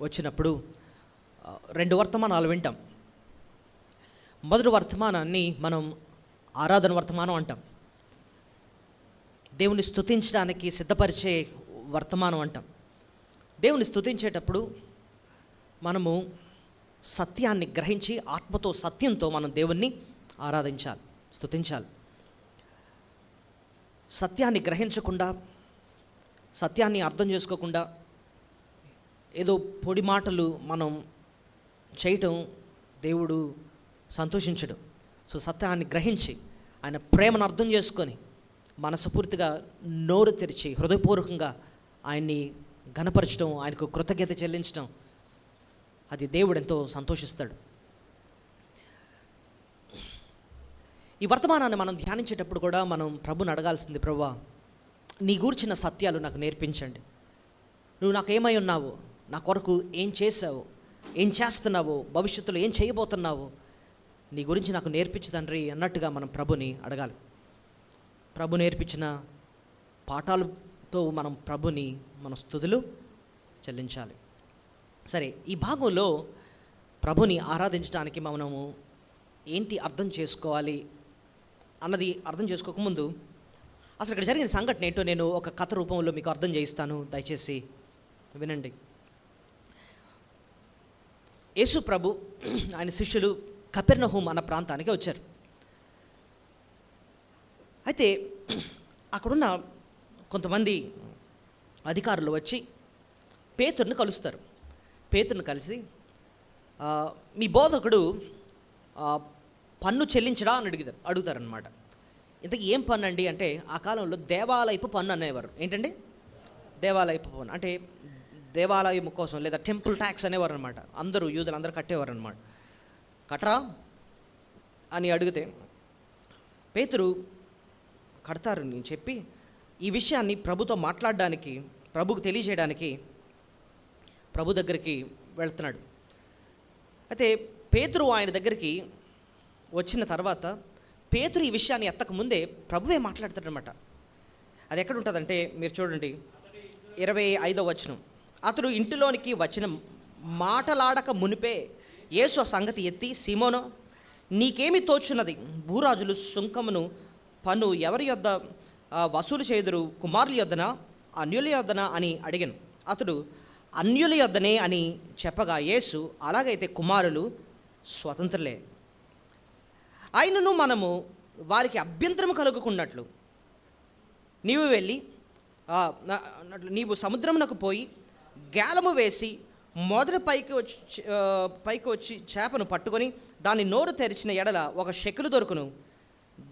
వచ్చినప్పుడు రెండు వర్తమానాలు వింటాం. మొదటి వర్తమానాన్ని మనం ఆరాధన వర్తమానం అంటాం. దేవుని స్తుతించడానికి సిద్ధపరిచే వర్తమానం అంటాం. దేవుని స్తుతించేటప్పుడు మనము సత్యాన్ని గ్రహించి ఆత్మతో సత్యంతో మనం దేవుణ్ణి ఆరాధించాలి, స్తుతించాలి. సత్యాన్ని గ్రహించకుండా, సత్యాన్ని అర్థం చేసుకోకుండా ఏదో పొడి మాటలు మనం చేయటం దేవుడు సంతోషించడు. సో సత్యాన్ని గ్రహించి ఆయన ప్రేమను అర్థం చేసుకొని మనస్ఫూర్తిగా నోరు తెరిచి హృదయపూర్వకంగా ఆయన్ని ఘనపరచడం, ఆయనకు కృతజ్ఞత చెల్లించడం, అది దేవుడు ఎంతో సంతోషిస్తాడు. ఈ వర్తమానాన్ని మనం ధ్యానించేటప్పుడు కూడా మనం ప్రభుని అడగాల్సింది, ప్రభువా నీ గూర్చిన సత్యాలు నాకు నేర్పించండి. నువ్వు నాకేమై ఉన్నావు, నా కొరకు ఏం చేసావు, ఏం చేస్తున్నావు, భవిష్యత్తులో ఏం చేయబోతున్నావు, నీ గురించి నాకు నేర్పించు తండ్రి అన్నట్టుగా మనం ప్రభుని అడగాలి. ప్రభు నేర్పించిన పాఠాలతో మనం ప్రభుని మన స్తుతులు చెల్లించాలి. సరే, ఈ భాగంలో ప్రభుని ఆరాధించడానికి మనము ఏంటి అర్థం చేసుకోవాలి అన్నది అర్థం చేసుకోకముందు అసలు ఇక్కడ జరిగిన సంఘటన ఏంటో నేను ఒక కథ రూపంలో మీకు అర్థం చేయిస్తాను, దయచేసి వినండి. యేసు ప్రభు ఆయన శిష్యులు కపెర్నహూమ్ అన్న ప్రాంతానికి వచ్చారు. అయితే అక్కడున్న కొంతమంది అధికారులు వచ్చి పేతురుని కలుస్తారు. పేతురుని కలిసి, మీ బోధకుడు పన్ను చెల్లించడా అని అడుగుతారనమాట. ఇంతకీ ఏం పన్ను అండి అంటే, ఆ కాలంలో దేవాలయపు పన్ను అనేవారు. ఏంటండి? దేవాలయపు పన్ను అంటే దేవాలయం కోసం లేదా టెంపుల్ ట్యాక్స్ అనేవారు అనమాట. అందరూ యూదులు అందరూ కట్టేవారు అనమాట. కట్టరా అని అడిగితే పేతురు కడతారని చెప్పి ఈ విషయాన్ని ప్రభుతో మాట్లాడడానికి, ప్రభుకు తెలియజేయడానికి ప్రభు దగ్గరికి వెళ్తున్నాడు. అయితే పేతురు ఆయన దగ్గరికి వచ్చిన తర్వాత పేతురు ఈ విషయాన్ని ఎత్తకముందే ప్రభువే మాట్లాడతాడనమాట. అది ఎక్కడ ఉంటుందంటే మీరు చూడండి, 25వ వచనం. అతడు ఇంటిలోనికి వచ్చిన మాటలాడక మునిపే యేసు ఆ సంగతి ఎత్తి, సీమోను నీకేమి తోచున్నది? భూరాజులు సుంకమును పన్ను ఎవరి యొద్ద వసూలు చేయుదురు, కుమారుల యొద్దనా అన్యుల యొద్దనా అని అడిగాను. అతడు అన్యుల యొద్దనే అని చెప్పగా యేసు, అలాగైతే కుమారులు స్వతంత్రులే, ఆయనను మనము వారికి అభ్యంతరము కలుగుకున్నట్లు నీవు వెళ్ళి నీవు సముద్రమునకు పోయి గాలము వేసి మొదట పైకి వచ్చి చేపను పట్టుకొని దాని నోరు తెరిచిన ఎడల ఒక షెకెలు దొరుకును.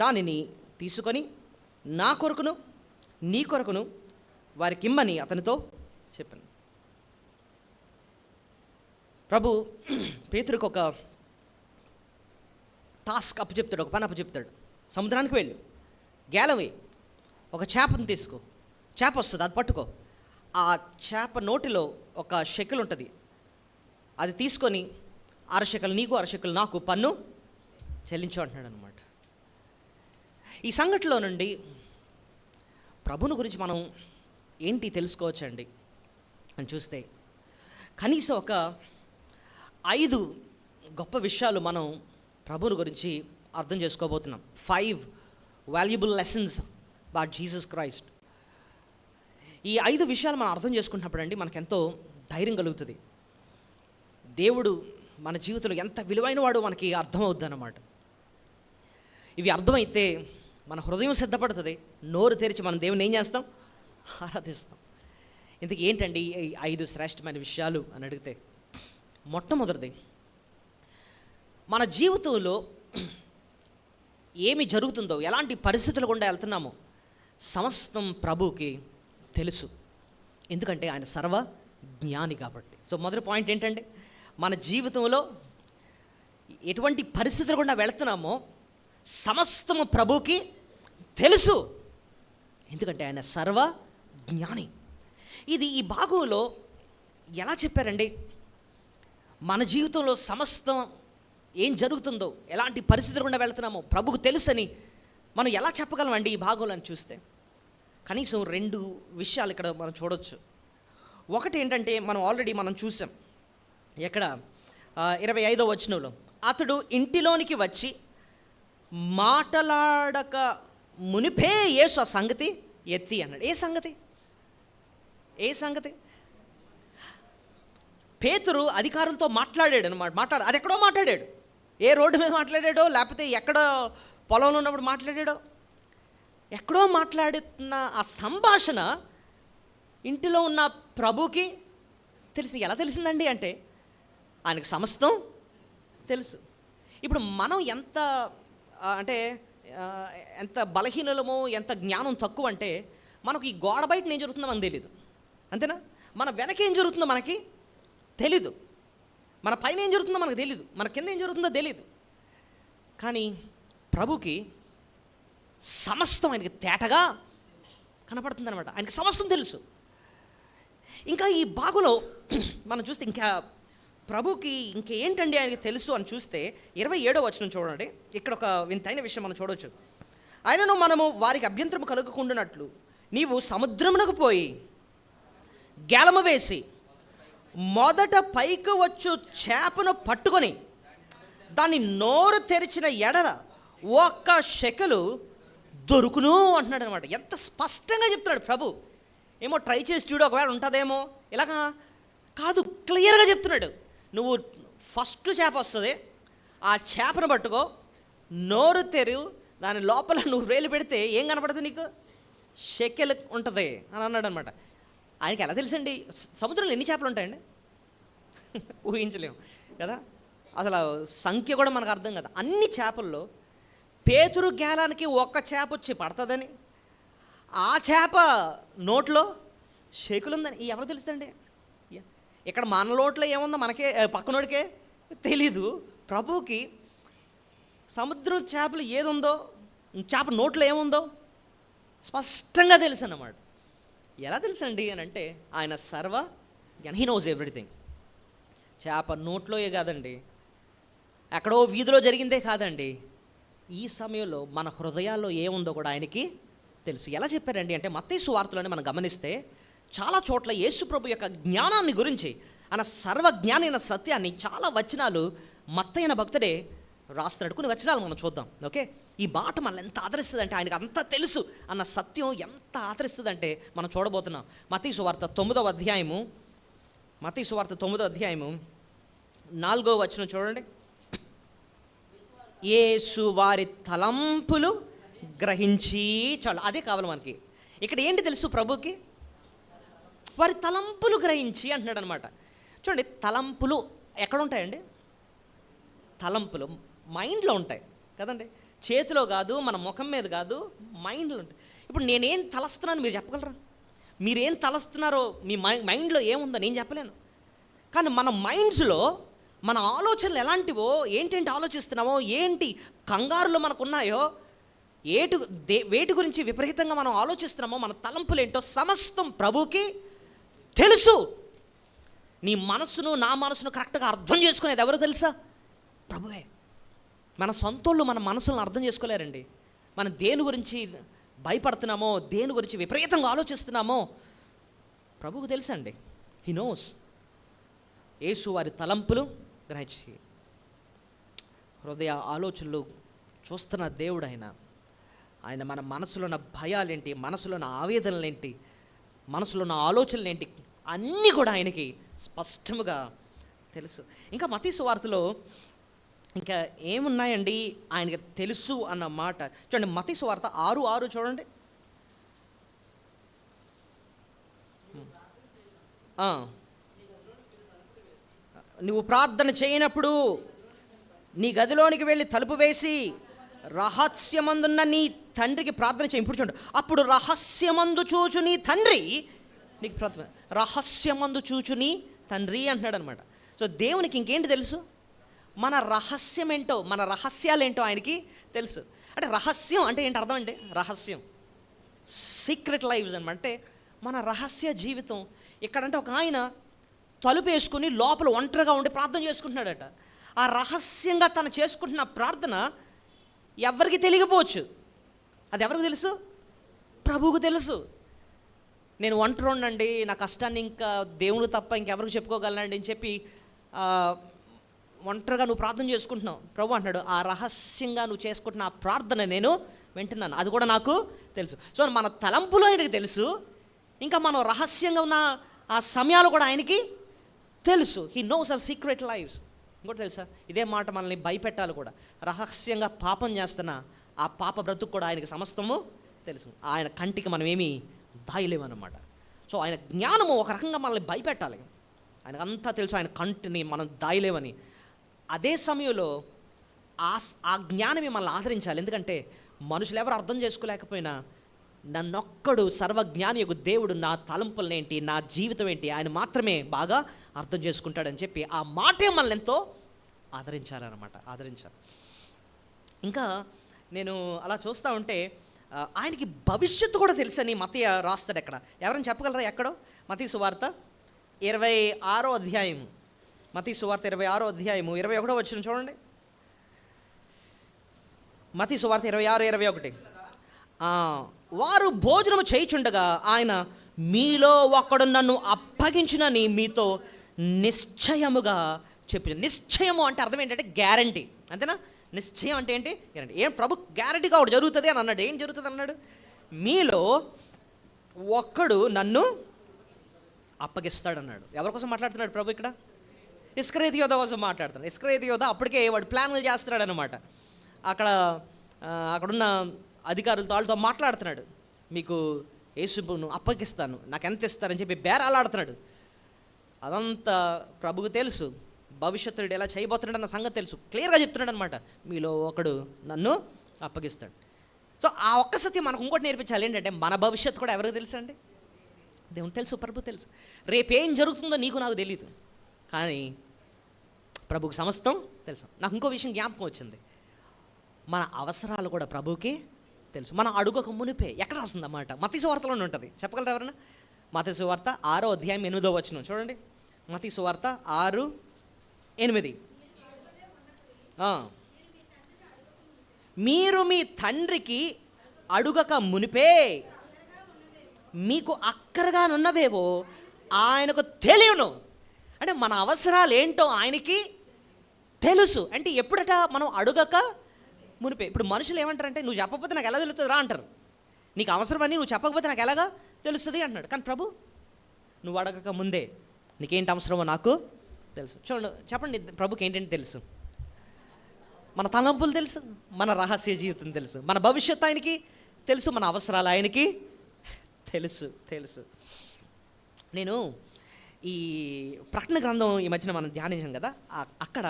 దానిని తీసుకొని నా కొరకును నీ కొరకును వారికి ఇమ్మని అతనితో చెప్పాను. ప్రభు పేతురుకు ఒక టాస్క్ అప్పచెప్తాడు, ఒక పని అప్పచెప్తాడు. సముద్రానికి వెళ్ళు, గాలం వేయి, ఒక చేపను తీసుకో, చేప వస్తుంది, అది పట్టుకో. ఆ చేప నోటిలో ఒక షెకెల్ ఉంటుంది, అది తీసుకొని 6 షెకెల్ నీకు 6 షెకెల్ నాకు పన్ను చెల్లించు అంటున్నాడు అనమాట. ఈ సంఘటనలో నుండి ప్రభుని గురించి మనం ఏంటి తెలుసుకోవచ్చండి అని చూస్తే కనీసం ఒక 5 గొప్ప విషయాలు మనం ప్రభుని గురించి అర్థం చేసుకోబోతున్నాం. 5 valuable lessons about Jesus Christ. ఈ 5 విషయాలు మనం అర్థం చేసుకున్నప్పుడు అండి మనకెంతో ధైర్యం కలుగుతుంది. దేవుడు మన జీవితంలో ఎంత విలువైన వాడు మనకి అర్థమవుద్ది అన్నమాట. ఇవి అర్థమైతే మన హృదయం సిద్ధపడుతుంది, నోరు తెరిచి మనం దేవుని ఏం చేస్తాం? ఆరాధిస్తాం. ఇందుకు ఏంటండి ఈ 5 శ్రేష్టమైన విషయాలు అని అడిగితే, మొట్టమొదటిది, మన జీవితంలో ఏమి జరుగుతుందో, ఎలాంటి పరిస్థితులు గుండా వెళ్తున్నామో సమస్తం ప్రభువుకి తెలుసు. ఎందుకంటే ఆయన సర్వ జ్ఞాని కాబట్టి. సో మొదటి పాయింట్ ఏంటంటే, మన జీవితంలో ఎటువంటి పరిస్థితులు గుండా వెళుతున్నామో సమస్తము ప్రభువుకి తెలుసు. ఎందుకంటే ఆయన సర్వ జ్ఞాని. ఇది ఈ భాగంలో ఎలా చెప్పారండి? మన జీవితంలో సమస్తం ఏం జరుగుతుందో, ఎలాంటి పరిస్థితులు గుండా వెళుతున్నామో ప్రభువుకు తెలుసని మనం ఎలా చెప్పగలం అండి ఈ భాగంలో అని చూస్తే? కనీసం 2 విషయాలు ఇక్కడ మనం చూడవచ్చు. ఒకటి ఏంటంటే మనం ఆల్రెడీ చూసాం ఎక్కడ 25వ వచనంలో, అతడు ఇంటిలోనికి వచ్చి మాటలాడక మునిపే యేసు ఆ సంగతి ఎత్తి అన్నాడు. ఏ సంగతి? పేతురు అధికారంతో మాట్లాడాడు అనమాట. అది ఎక్కడో మాట్లాడాడు, ఏ రోడ్డు మీద మాట్లాడాడో, లేకపోతే ఎక్కడ పొలంలో ఉన్నప్పుడు మాట్లాడాడో, ఎక్కడో మాట్లాడుతున్న ఆ సంభాషణ ఇంటిలో ఉన్న ప్రభుకి ఎలా తెలిసిందండి అంటే ఆయనకు సమస్తం తెలుసు. ఇప్పుడు మనం ఎంత బలహీనలమో, ఎంత జ్ఞానం తక్కువ అంటే, మనకు ఈ గోడ బయట ఏం జరుగుతుందో మనకు తెలీదు, అంతేనా? మన వెనక ఏం జరుగుతుందో మనకి తెలీదు, మన పైన ఏం జరుగుతుందో మనకు తెలీదు, మన కింద ఏం జరుగుతుందో తెలీదు. కానీ ప్రభుకి సమస్తం ఆయనకి తేటగా కనపడుతుంది అనమాట. ఆయనకి సమస్తం తెలుసు. ఇంకా ఈ భాగంలో మనం చూస్తే ఇంకా ప్రభుకి ఇంకేంటండి ఆయనకి తెలుసు అని చూస్తే 27వ వచనం చూడండి. ఇక్కడ ఒక వింతైన విషయం మనం చూడవచ్చు. ఆయనను మనము వారికి అభ్యంతరము కలుగకుండానట్లు నీవు సముద్రమునకు పోయి గేలము వేసి మొదట పైకి వచ్చు చేపను పట్టుకొని దాన్ని నోరు తెరిచిన ఎడల 1 షెకెలు దొరుకును అంటున్నాడు అనమాట. ఎంత స్పష్టంగా చెప్తున్నాడు ప్రభు. ఏమో ట్రై చేసి చూడు, ఒకవేళ ఉంటుందేమో, ఇలాగా కాదు, క్లియర్గా చెప్తున్నాడు. నువ్వు ఫస్ట్ చేప వస్తుంది, ఆ చేపను పట్టుకో, నోరు తెరు, దాని లోపల నువ్వు వేలు పెడితే ఏం కనపడుతుంది నీకు? షెకెల్ ఉంటుంది అని అన్నాడు అనమాట. ఆయనకి ఎలా తెలుసండి? సముద్రంలో ఎన్ని చేపలు ఉంటాయండి? ఊహించలేము కదా, అసలు సంఖ్య కూడా మనకు అర్థం కదా. అన్ని చేపల్లో పేతురు గేలానికి 1 చేప వచ్చి పడుతుందని, ఆ చేప నోట్లో షెకెల్ ఉందని ఎవరు తెలుస్తుందండి? ఇక్కడ మన నోట్లో ఏముందో మనకే, పక్కనోడికే తెలీదు. ప్రభువుకి సముద్రం చేపలు ఏదుందో, చేప నోట్లో ఏముందో స్పష్టంగా తెలుసు అన్నమాట. ఎలా తెలుసండి అని అంటే ఆయన హీ నోస్ ఎవ్రీథింగ్. చేప నోట్లోయే కాదండి, ఎక్కడో వీధిలో జరిగిందే కాదండి, ఈ సమయంలో మన హృదయాల్లో ఏముందో కూడా ఆయనకి తెలుసు. ఎలా చెప్పారండి అంటే మత్తయి సువార్తలోనే మనం గమనిస్తే చాలా చోట్ల యేసు ప్రభు యొక్క జ్ఞానాన్ని గురించి, ఆయన సర్వజ్ఞాని అయిన సత్యాన్ని చాలా వచనాలు మత్తయి అయిన భక్తుడే రాస్తున్నాడు. కొన్ని వచనాలు మనం చూద్దాం. ఓకే, ఈ మాట మనల్ని ఎంత ఆదరిస్తుంది అంటే, ఆయనకు అంత తెలుసు అన్న సత్యం ఎంత ఆదరిస్తుంది అంటే మనం చూడబోతున్నాం. మత్తయి సువార్త 9వ అధ్యాయము 4వ వచనం చూడండి. యేసు వారి తలంపులు గ్రహించి, చాలు అదే కావాలి మనకి. ఇక్కడ ఏంటి తెలుసు ప్రభుకి? వారి తలంపులు గ్రహించి అంటున్నాడు అనమాట. చూడండి, తలంపులు ఎక్కడ ఉంటాయండి? తలంపులు మైండ్లో ఉంటాయి కదండి, చేతిలో కాదు, మన ముఖం మీద కాదు, మైండ్లో ఉంటాయి. ఇప్పుడు నేనేం తలస్తున్నాను మీరు చెప్పగలరా? మీరేం తలస్తున్నారో మీ మైండ్లో ఏముందో నేను చెప్పలేను. కానీ మన మైండ్స్లో మన ఆలోచనలు ఎలాంటివో, ఏంటేంటి ఆలోచిస్తున్నామో, ఏంటి కంగారులు మనకున్నాయో, వేటి గురించి విపరీతంగా మనం ఆలోచిస్తున్నామో, మన తలంపులు ఏంటో సమస్తం ప్రభుకి తెలుసు. నీ మనసును, నా మనసును కరెక్ట్గా అర్థం చేసుకునేది ఎవరో తెలుసా? ప్రభువే. మన సొంతోళ్ళు మన మనసులను అర్థం చేసుకోలేరండి. మనం దేని గురించి భయపడుతున్నామో, దేని గురించి విపరీతంగా ఆలోచిస్తున్నామో ప్రభువుకు తెలుసండి. He knows. యేసు వారి తలంపులు గ్రహించి, హృదయ ఆలోచనలు చూస్తున్న దేవుడు ఆయన మన మనసులో ఉన్న భయాలేంటి, మనసులో ఉన్న ఆవేదనలేంటి, మనసులో ఉన్న ఆలోచనలు ఏంటి, అన్నీ కూడా ఆయనకి స్పష్టముగా తెలుసు. ఇంకా మత్తయి సువార్తలో ఇంకా ఏమున్నాయండి ఆయనకి తెలుసు అన్న మాట చూడండి. మత్తయి సువార్త 6:6 చూడండి. నువ్వు ప్రార్థన చేయనప్పుడు నీ గదిలోనికి వెళ్ళి తలుపు వేసి రహస్యమందున్న నీ తండ్రికి ప్రార్థన చేయి. ఇప్పుడు చూడండి, అప్పుడు రహస్యమందు చూచు నీ తండ్రి నీకు ప్రార్థన. రహస్యమందు చూచు నీ తండ్రి అంటున్నాడు అనమాట. సో దేవునికి ఇంకేంటి తెలుసు? మన రహస్యం ఏంటో, మన రహస్యాలు ఏంటో ఆయనకి తెలుసు. అంటే రహస్యం అంటే ఏంటి అర్థం? అంటే రహస్యం, సీక్రెట్ లైవ్స్ అనమాట. అంటే మన రహస్య జీవితం. ఇక్కడంటే ఒక ఆయన తలుపు వేసుకుని లోపల ఒంటరిగా ఉండి ప్రార్థన చేసుకుంటున్నాడట. ఆ రహస్యంగా తను చేసుకుంటున్న ప్రార్థన ఎవరికి తెలియకపోవచ్చు. అది ఎవరికి తెలుసు? ప్రభువుకు తెలుసు. నేను ఒంటరినండి, నా కష్టాన్ని ఇంకా దేవుడు తప్ప ఇంకెవరికి చెప్పుకోగలనండి అని చెప్పి ఒంటరిగా నువ్వు ప్రార్థన చేసుకుంటున్నావు. ప్రభు అంటున్నాడు, ఆ రహస్యంగా నువ్వు చేసుకుంటున్న ఆ ప్రార్థన నేను వింటున్నాను, అది కూడా నాకు తెలుసు. సో మన తలంపులో ఆయనకి తెలుసు, ఇంకా మనం రహస్యంగా ఉన్న ఆ సమయాలు కూడా ఆయనకి తెలుసు. He knows our secret lifes. ఇంకోటి తెలుసా, ఇదే మాట మనల్ని భయపెట్టాలి కూడా. రహస్యంగా పాపం చేస్తున్న ఆ పాప బ్రతుకు కూడా ఆయనకి సమస్తము తెలుసు. ఆయన కంటికి మనం ఏమీ దాయలేమన్నమాట. సో ఆయన జ్ఞానము ఒక రకంగా మనల్ని భయపెట్టాలి. ఆయనకు అంతా తెలుసు, ఆయన కంటిని మనం దాయలేమని. అదే సమయంలో ఆ జ్ఞానమే మనల్ని ఆదరించాలి. ఎందుకంటే మనుషులు ఎవరు అర్థం చేసుకోలేకపోయినా నన్నొక్కడు సర్వజ్ఞాని యొక్క దేవుడు నా తలంపులనేంటి, నా జీవితం ఏంటి ఆయన మాత్రమే బాగా అర్థం చేసుకుంటాడని చెప్పి ఆ మాటే మనల్ని ఎంతో ఆదరించాలి. ఇంకా నేను అలా చూస్తూ ఉంటే ఆయనకి భవిష్యత్తు కూడా తెలుసని మత్తయి రాస్తాడు. ఎక్కడ ఎవరైనా చెప్పగలరా? ఎక్కడో మత్తయి సువార్త 26వ అధ్యాయం, మత్తయి సువార్త 26వ అధ్యాయము 21వ వచనం చూడండి. మత్తయి సువార్త 26:21. వారు భోజనము చేయుచుండగా ఆయన, మీలో ఒకడు నన్ను అప్పగించునని మీతో నిశ్చయముగా చెప్పి. నిశ్చయము అంటే అర్థం ఏంటంటే గ్యారంటీ, అంతేనా? నిశ్చయం అంటే ఏంటి? గ్యారంటీ. ఏం ప్రభు గ్యారంటీగా ఒకటి జరుగుతుంది అని అన్నాడు. ఏం జరుగుతుంది అన్నాడు? మీలో ఒక్కడు నన్ను అప్పగిస్తాడన్నాడు. ఎవరి కోసం మాట్లాడుతున్నాడు ప్రభు ఇక్కడ? ఇస్కరియోతు యోధ కోసం మాట్లాడుతున్నాడు. ఇస్కరియోతు యోధ అప్పటికే వాడు ప్లాన్లు చేస్తున్నాడు అనమాట. అక్కడున్న అధికారులతో వాళ్ళతో మాట్లాడుతున్నాడు. మీకు యేసును అప్పగిస్తాను, నాకు ఎంత ఇస్తారని చెప్పి బేరాలాడుతున్నాడు. అదంతా ప్రభుకు తెలుసు. భవిష్యత్తుడు ఎలా చేయబోతున్నాడు అన్న సంగతి తెలుసు. క్లియర్గా చెప్తున్నాడు అనమాట, మీలో ఒకడు నన్ను అప్పగిస్తాడు. సో ఆ ఒక్క సత్యం మనకు ఇంకోటి నేర్పించాలి. ఏంటంటే మన భవిష్యత్తు కూడా ఎవరికి తెలుసు అండి? దేవునికి తెలుసు, ప్రభు తెలుసు. రేపేం జరుగుతుందో నీకు నాకు తెలియదు, కానీ ప్రభుకి సమస్తం తెలుసు. నాకు ఇంకో విషయం జ్ఞాపకం వచ్చింది. మన అవసరాలు కూడా ప్రభుకి తెలుసు. మనం అడుగక మునిపే. ఎక్కడ రాస్తుంది అన్నమాట? మత్తయి సువార్తలోనే ఉంటుంది. చెప్పగలరా ఎవరైనా? మత్తయి సువార్త 6వ అధ్యాయం 8వ వచనం చూడండి. మత్తయి సువార్త 6:8. మీరు మీ తండ్రికి అడుగక మునిపే మీకు అక్కరగా నున్నవేవో ఆయనకు తెలియను. అంటే మన అవసరాలు ఏంటో ఆయనకి తెలుసు. అంటే ఎప్పుడట? మనం అడుగక మునిపే. ఇప్పుడు మనుషులు ఏమంటారంటే, నువ్వు చెప్పకపోతే నాకు ఎలా తెలుస్తుంది రా అంటారు. నీకు అవసరమని నువ్వు చెప్పకపోతే నాకు ఎలాగా తెలుస్తుంది అంటున్నాడు. కానీ ప్రభు, నువ్వు అడగక ముందే నీకేంటి అవసరమో నాకు తెలుసు. చూడండి, చెప్పండి, ప్రభుకి ఏంటంటే తెలుసు? మన తలంపులు తెలుసు, మన రహస్య జీవితం తెలుసు, మన భవిష్యత్తు ఆయనకి తెలుసు, మన అవసరాలు ఆయనకి తెలుసు. నేను ఈ ప్రకటన గ్రంథం ఈ మధ్యన మనం ధ్యానించాం కదా, అక్కడ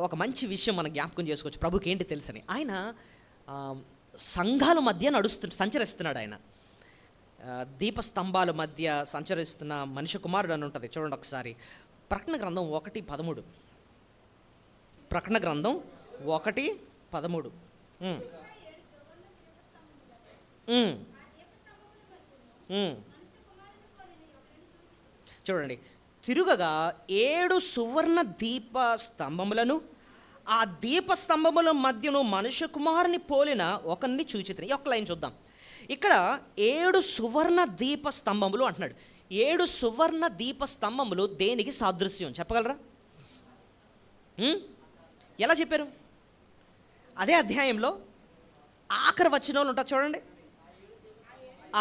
ఒక మంచి విషయం మనం జ్ఞాపకం చేసుకోవచ్చు. ప్రభుకి ఏంటి తెలుసని. ఆయన సంఘాల మధ్య సంచరిస్తున్నాడు. ఆయన దీపస్తంభాల మధ్య సంచరిస్తున్న మనిషి కుమారుడు అని ఉంటుంది. చూడండి ఒకసారి, ప్రకటన గ్రంథం 1:13. ప్రకటన గ్రంథం 1:13. చూడండి, తిరుగగా 7 సువర్ణ దీప స్తంభములను, ఆ దీప స్తంభముల మధ్యను మనుష్య కుమారుని పోలిన ఒకరిని చూచితిని. ఈ ఒక్క లైన్ చూద్దాం. ఇక్కడ 7 సువర్ణ దీప స్తంభములు అంటున్నాడు. 7 సువర్ణ దీప స్తంభములు దేనికి సాదృశ్యం చెప్పగలరా? ఎలా చెప్పారు? అదే అధ్యాయంలో ఆఖరి వచనంలో ఉంటుంది చూడండి.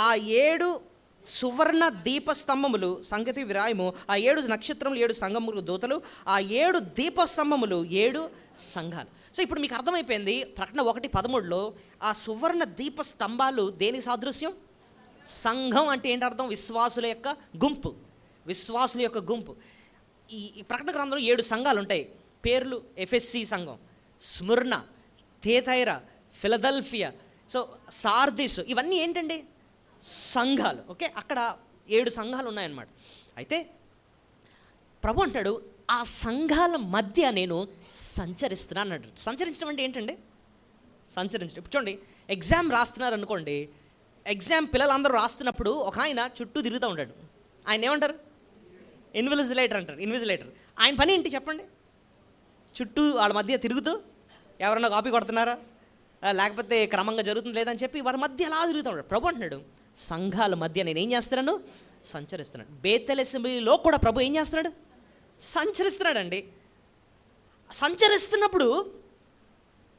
ఆ 7 సువర్ణ దీప స్తంభములు సంగతి విరాయము, ఆ 7 నక్షత్రములు 7 సంఘములు దూతలు, ఆ 7 దీప స్తంభములు 7 సంఘాలు. సో ఇప్పుడు మీకు అర్థమైపోయింది. ప్రకటన 1:13లో ఆ సువర్ణ దీప స్తంభాలు దేని సాదృశ్యం? సంఘం అంటే ఏంటి అర్థం? విశ్వాసుల యొక్క గుంపు. విశ్వాసుల యొక్క గుంపు. ఈ ప్రకటన గ్రంథంలో 7 సంఘాలు ఉంటాయి. పేర్లు: ఎఫెస్సి సంఘం, స్ముర్న, థియతైరా, ఫిలదెల్ఫియా, సో సార్దిస్. ఇవన్నీ ఏంటండి? సంఘాలు. ఓకే, అక్కడ 7 సంఘాలు ఉన్నాయన్నమాట. అయితే ప్రభు అంటాడు, ఆ సంఘాల మధ్య నేను సంచరిస్తున్నాను అన్నాడు. సంచరించడం అంటే ఏంటండి? సంచరించడం. ఇప్పుడు చూడండి, ఎగ్జామ్ రాస్తున్నారు అనుకోండి. ఎగ్జామ్ పిల్లలందరూ రాస్తున్నప్పుడు ఒక ఆయన చుట్టూ తిరుగుతూ ఉంటాడు. ఆయన ఏమంటారు? ఇన్విజిలేటర్ అంటారు. ఇన్విజిలేటర్. ఆయన పని ఏంటి చెప్పండి? చుట్టూ వాళ్ళ మధ్య తిరుగుతూ ఎవరన్నా కాపీ కొడుతున్నారా, లేకపోతే క్రమంగా జరుగుతుంది లేదని చెప్పి వారి మధ్య అలా తిరుగుతూ ఉంటాడు. ప్రభు అంటున్నాడు, సంఘాల మధ్య నేను ఏం చేస్తున్నాను? సంచరిస్తున్నాడు. బేతెల్ అసెంబ్లీలో కూడా ప్రభు ఏం చేస్తున్నాడు? సంచరిస్తున్నాడండి. సంచరిస్తున్నప్పుడు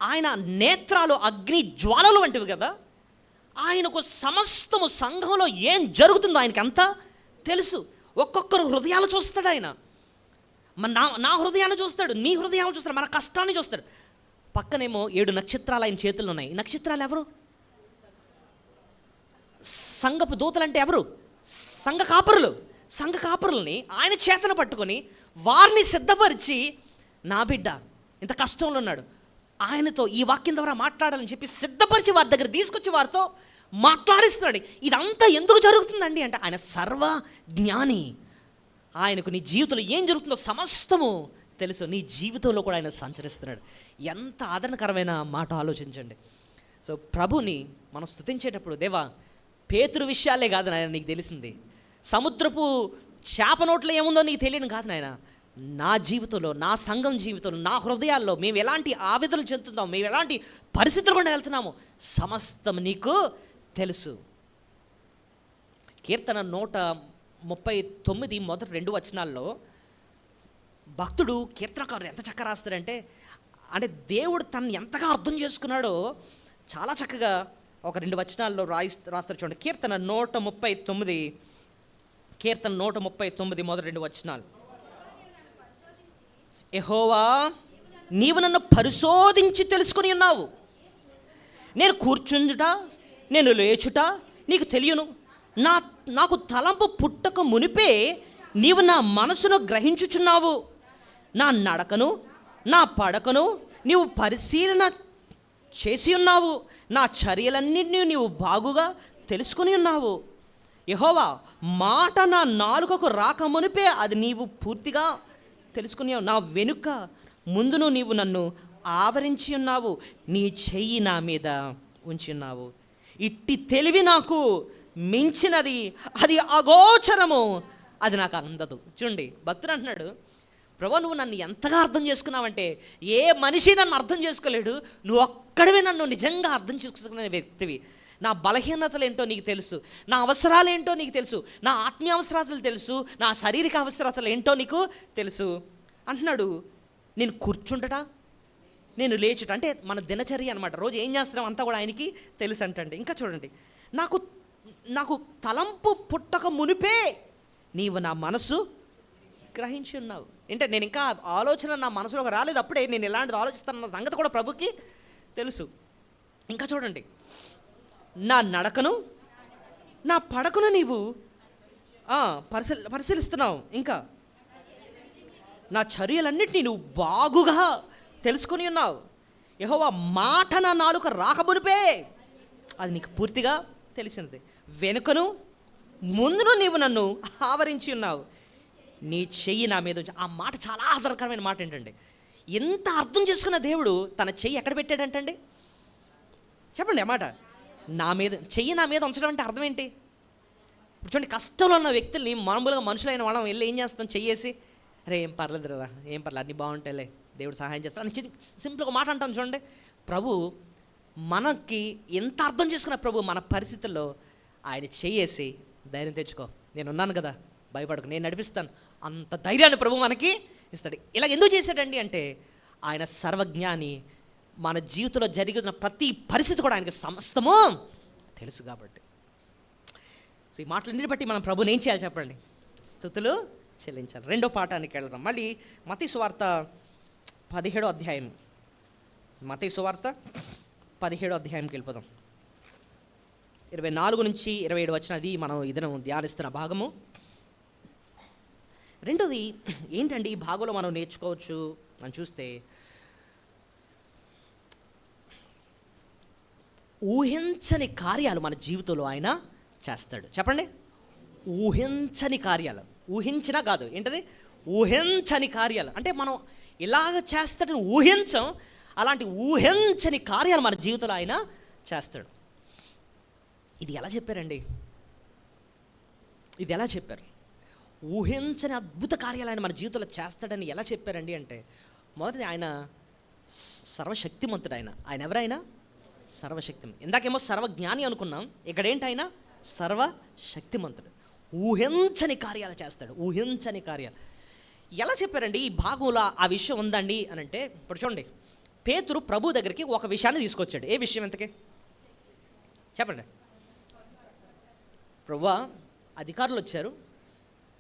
ఆయన నేత్రాలు అగ్ని జ్వాలలు వంటివి కదా. ఆయనకు సమస్తము సంఘంలో ఏం జరుగుతుందో ఆయనకి అంతా తెలుసు. ఒక్కొక్కరు హృదయాలు చూస్తాడు ఆయన. నా హృదయాన్ని చూస్తాడు, నీ హృదయాలు చూస్తాడు, మన కష్టాన్ని చూస్తాడు. పక్కనేమో 7 నక్షత్రాలు ఆయన చేతుల్లో ఉన్నాయి. ఈ నక్షత్రాలు ఎవరు? సంఘపు దూతలు. అంటే ఎవరు? సంఘ కాపరులు. సంఘ కాపరుల్ని ఆయన చేతన పట్టుకొని వారిని సిద్ధపరిచి, నా బిడ్డ ఇంత కష్టంలో ఉన్నాడు, ఆయనతో ఈ వాక్యం ద్వారా మాట్లాడాలని చెప్పి సిద్ధపరిచి వారి దగ్గర తీసుకొచ్చి వారితో మాట్లాడిస్తున్నాడు. ఇదంతా ఎందుకు జరుగుతుందండి అంటే ఆయన సర్వ జ్ఞాని. ఆయనకు నీ జీవితంలో ఏం జరుగుతుందో సమస్తము తెలుసు. నీ జీవితంలో కూడా ఆయన సంచరిస్తున్నాడు. ఎంత ఆదరణకరమైన మాట ఆలోచించండి. సో ప్రభుని మనం స్తుతించేటప్పుడు, దేవా పేతురు విషయాలే కాదు నాయన నీకు తెలిసింది, సముద్రపు చేప నోట్లో ఏముందో నీకు తెలియదు కాదు నాయన, నా జీవితంలో, నా సంఘం జీవితంలో, నా హృదయాల్లో మేము ఎలాంటి ఆవేదనలు చెందుతున్నాము, మేము ఎలాంటి పరిస్థితులు గుండా వెళ్తున్నాము, సమస్తం నీకు తెలుసు. కీర్తన 139 మొదటి 2 వచనాల్లో భక్తుడు, కీర్తనకారుడు ఎంత చక్కగా రాస్తాడంటే, అంటే దేవుడు తనని ఎంతగా అర్థం చేసుకున్నాడో చాలా చక్కగా ఒక 2 వచనాల్లో రాస్తారు చూడండి. కీర్తన 139 మొదటి 2 వచనాలు. యెహోవా నీవు నన్ను పరిశోధించి తెలుసుకుని ఉన్నావు. నేను కూర్చుండుట, నేను లేచుట నీకు తెలియను. నాకు తలంపు పుట్టక మునిపే నీవు నా మనసును గ్రహించుచున్నావు. నా నడకను, నా పడకను నీవు పరిశీలన చేసి ఉన్నావు. నా చర్యలన్నింటినీ నీవు బాగుగా తెలుసుకుని ఉన్నావు. యెహోవా మాట నా నాలుకకు రాకమునిపే అది నీవు పూర్తిగా తెలుసుకున్నావు. నా వెనుక ముందును నీవు నన్ను ఆవరించి ఉన్నావు. నీ చెయ్యి నా మీద ఉంచి ఉన్నావు. ఇట్టి తెలివి నాకు మించినది, అది అగోచరము, అది నాకు అందదు. చూడండి, భక్తుడు అంటున్నాడు, ప్రభు నువ్వు నన్ను ఎంతగా అర్థం చేసుకున్నావంటే ఏ మనిషి నన్ను అర్థం చేసుకోలేడు, నువ్వు ఒక్కడివే నన్ను నిజంగా అర్థం చేసుకునే వ్యక్తివి. నా బలహీనతలు ఏంటో నీకు తెలుసు, నా అవసరాలు ఏంటో నీకు తెలుసు, నా ఆత్మీయ అవసరాలు తెలుసు, నా శారీరక అవసరాలు ఏంటో నీకు తెలుసు అంటున్నాడు. నేను కూర్చుంటట, నేను లేచుట, అంటే మన దినచర్య అనమాట. రోజు ఏం చేస్తున్నాం అంతా కూడా ఆయనకి తెలుసు అంటండి. ఇంకా చూడండి, నాకు తలంపు పుట్టక మునిపే నీవు నా మనసు గ్రహించి ఉన్నావు. అంటే నేను ఇంకా ఆలోచన నా మనసులోకి రాలేదు, అప్పుడే నేను ఎలాంటిది ఆలోచిస్తానన్న సంగతి కూడా ప్రభుకి తెలుసు. ఇంకా చూడండి, నా నడకను, నా పడకను నీవు పరిశీలిస్తున్నావు. ఇంకా నా చర్యలన్నిటినీ నువ్వు బాగుగా తెలుసుకొని ఉన్నావు. యెహోవా మాట నా నాలుక రాకమునిపే అది నీకు పూర్తిగా తెలిసింది. వెనుకను ముందును నీవు నన్ను ఆవరించి ఉన్నావు. నీ చెయ్యి నా మీద ఉంచి. ఆ మాట చాలా ఆధారకరమైన మాట ఏంటండి. ఎంత అర్థం చేసుకున్న దేవుడు తన చెయ్యి ఎక్కడ పెట్టాడంటండి? చెప్పండి ఆ మాట. నా మీద చెయ్యి, నా మీద ఉంచడం అంటే అర్థం ఏంటి? ఇప్పుడు చూడండి, కష్టంలో ఉన్న వ్యక్తుల్ని మామూలుగా మనుషులైన వాళ్ళం వెళ్ళి ఏం చేస్తాం, చెయ్యేసి అరే ఏం పర్లేదు రా, ఏం పర్లేదు, అన్నీ బాగుంటాయిలే, దేవుడు సహాయం చేస్తాడు అని సింపుల్గా మాట అంటాం. చూడండి, ప్రభు మనకి ఎంత అర్థం చేసుకున్న ప్రభు మన పరిస్థితుల్లో ఆయన చెయ్యేసి ధైర్యం తెచ్చుకో, నేను ఉన్నాను కదా, భయపడకు, నేను నడిపిస్తాను, అంత ధైర్యాన్ని ప్రభు మనకి ఇస్తాడు. ఇలా ఎందుకు చేశాడండి అంటే ఆయన సర్వజ్ఞాని. మన జీవితంలో జరుగుతున్న ప్రతి పరిస్థితి కూడా ఆయనకి సమస్తము తెలుసు కాబట్టి. సో ఈ మాటలన్నిటి బట్టి మనం ప్రభుని ఏం చేయాలి చెప్పండి? స్తుతులు చెల్లించాలి. 2వ పాఠానికి వెళ్దాం. మళ్ళీ మత్తయి సువార్త 17వ అధ్యాయం. మత్తయి సువార్త 17వ అధ్యాయంకి వెళ్ళిపోదాం. 24 నుంచి 27 వచనది మనం ఇదనం ధ్యానిస్తున్న భాగము. రెండోది ఏంటండి ఈ భాగంలో మనం నేర్చుకోవచ్చు మనం చూస్తే, ఊహించని కార్యాలు మన జీవితంలో ఆయన చేస్తాడు. చెప్పండి, ఊహించని కార్యాలు. ఊహించినా కాదు, ఏంటది? ఊహించని కార్యాలు. అంటే మనం ఇలాగ చేస్తాడని ఊహించం, అలాంటి ఊహించని కార్యాలు మన జీవితంలో ఆయన చేస్తాడు. ఇది ఎలా చెప్పారండి? ఇది ఎలా చెప్పారు? ఊహించని అద్భుత కార్యాలు ఆయన మన జీవితంలో చేస్తాడని ఎలా చెప్పారండి అంటే, మొదటిది ఆయన సర్వశక్తిమంతుడు. ఆయన ఎవరైనా సర్వశక్తి. ఇందాకేమో సర్వజ్ఞాని అనుకున్నాం, ఇక్కడ ఏంటి? ఆయన సర్వశక్తిమంతుడు. ఊహించని కార్యాలు చేస్తాడు, ఊహించని కార్యాలు. ఎలా చెప్పారండి ఈ భాగంలో ఆ విషయం ఉందండి అని అంటే, ఇప్పుడు చూడండి, పేతురు ప్రభు దగ్గరికి ఒక విషయాన్ని తీసుకొచ్చాడు. ఏ విషయం ఎంతకే చెప్పండి? ప్రభువా, అధికారులు వచ్చారు,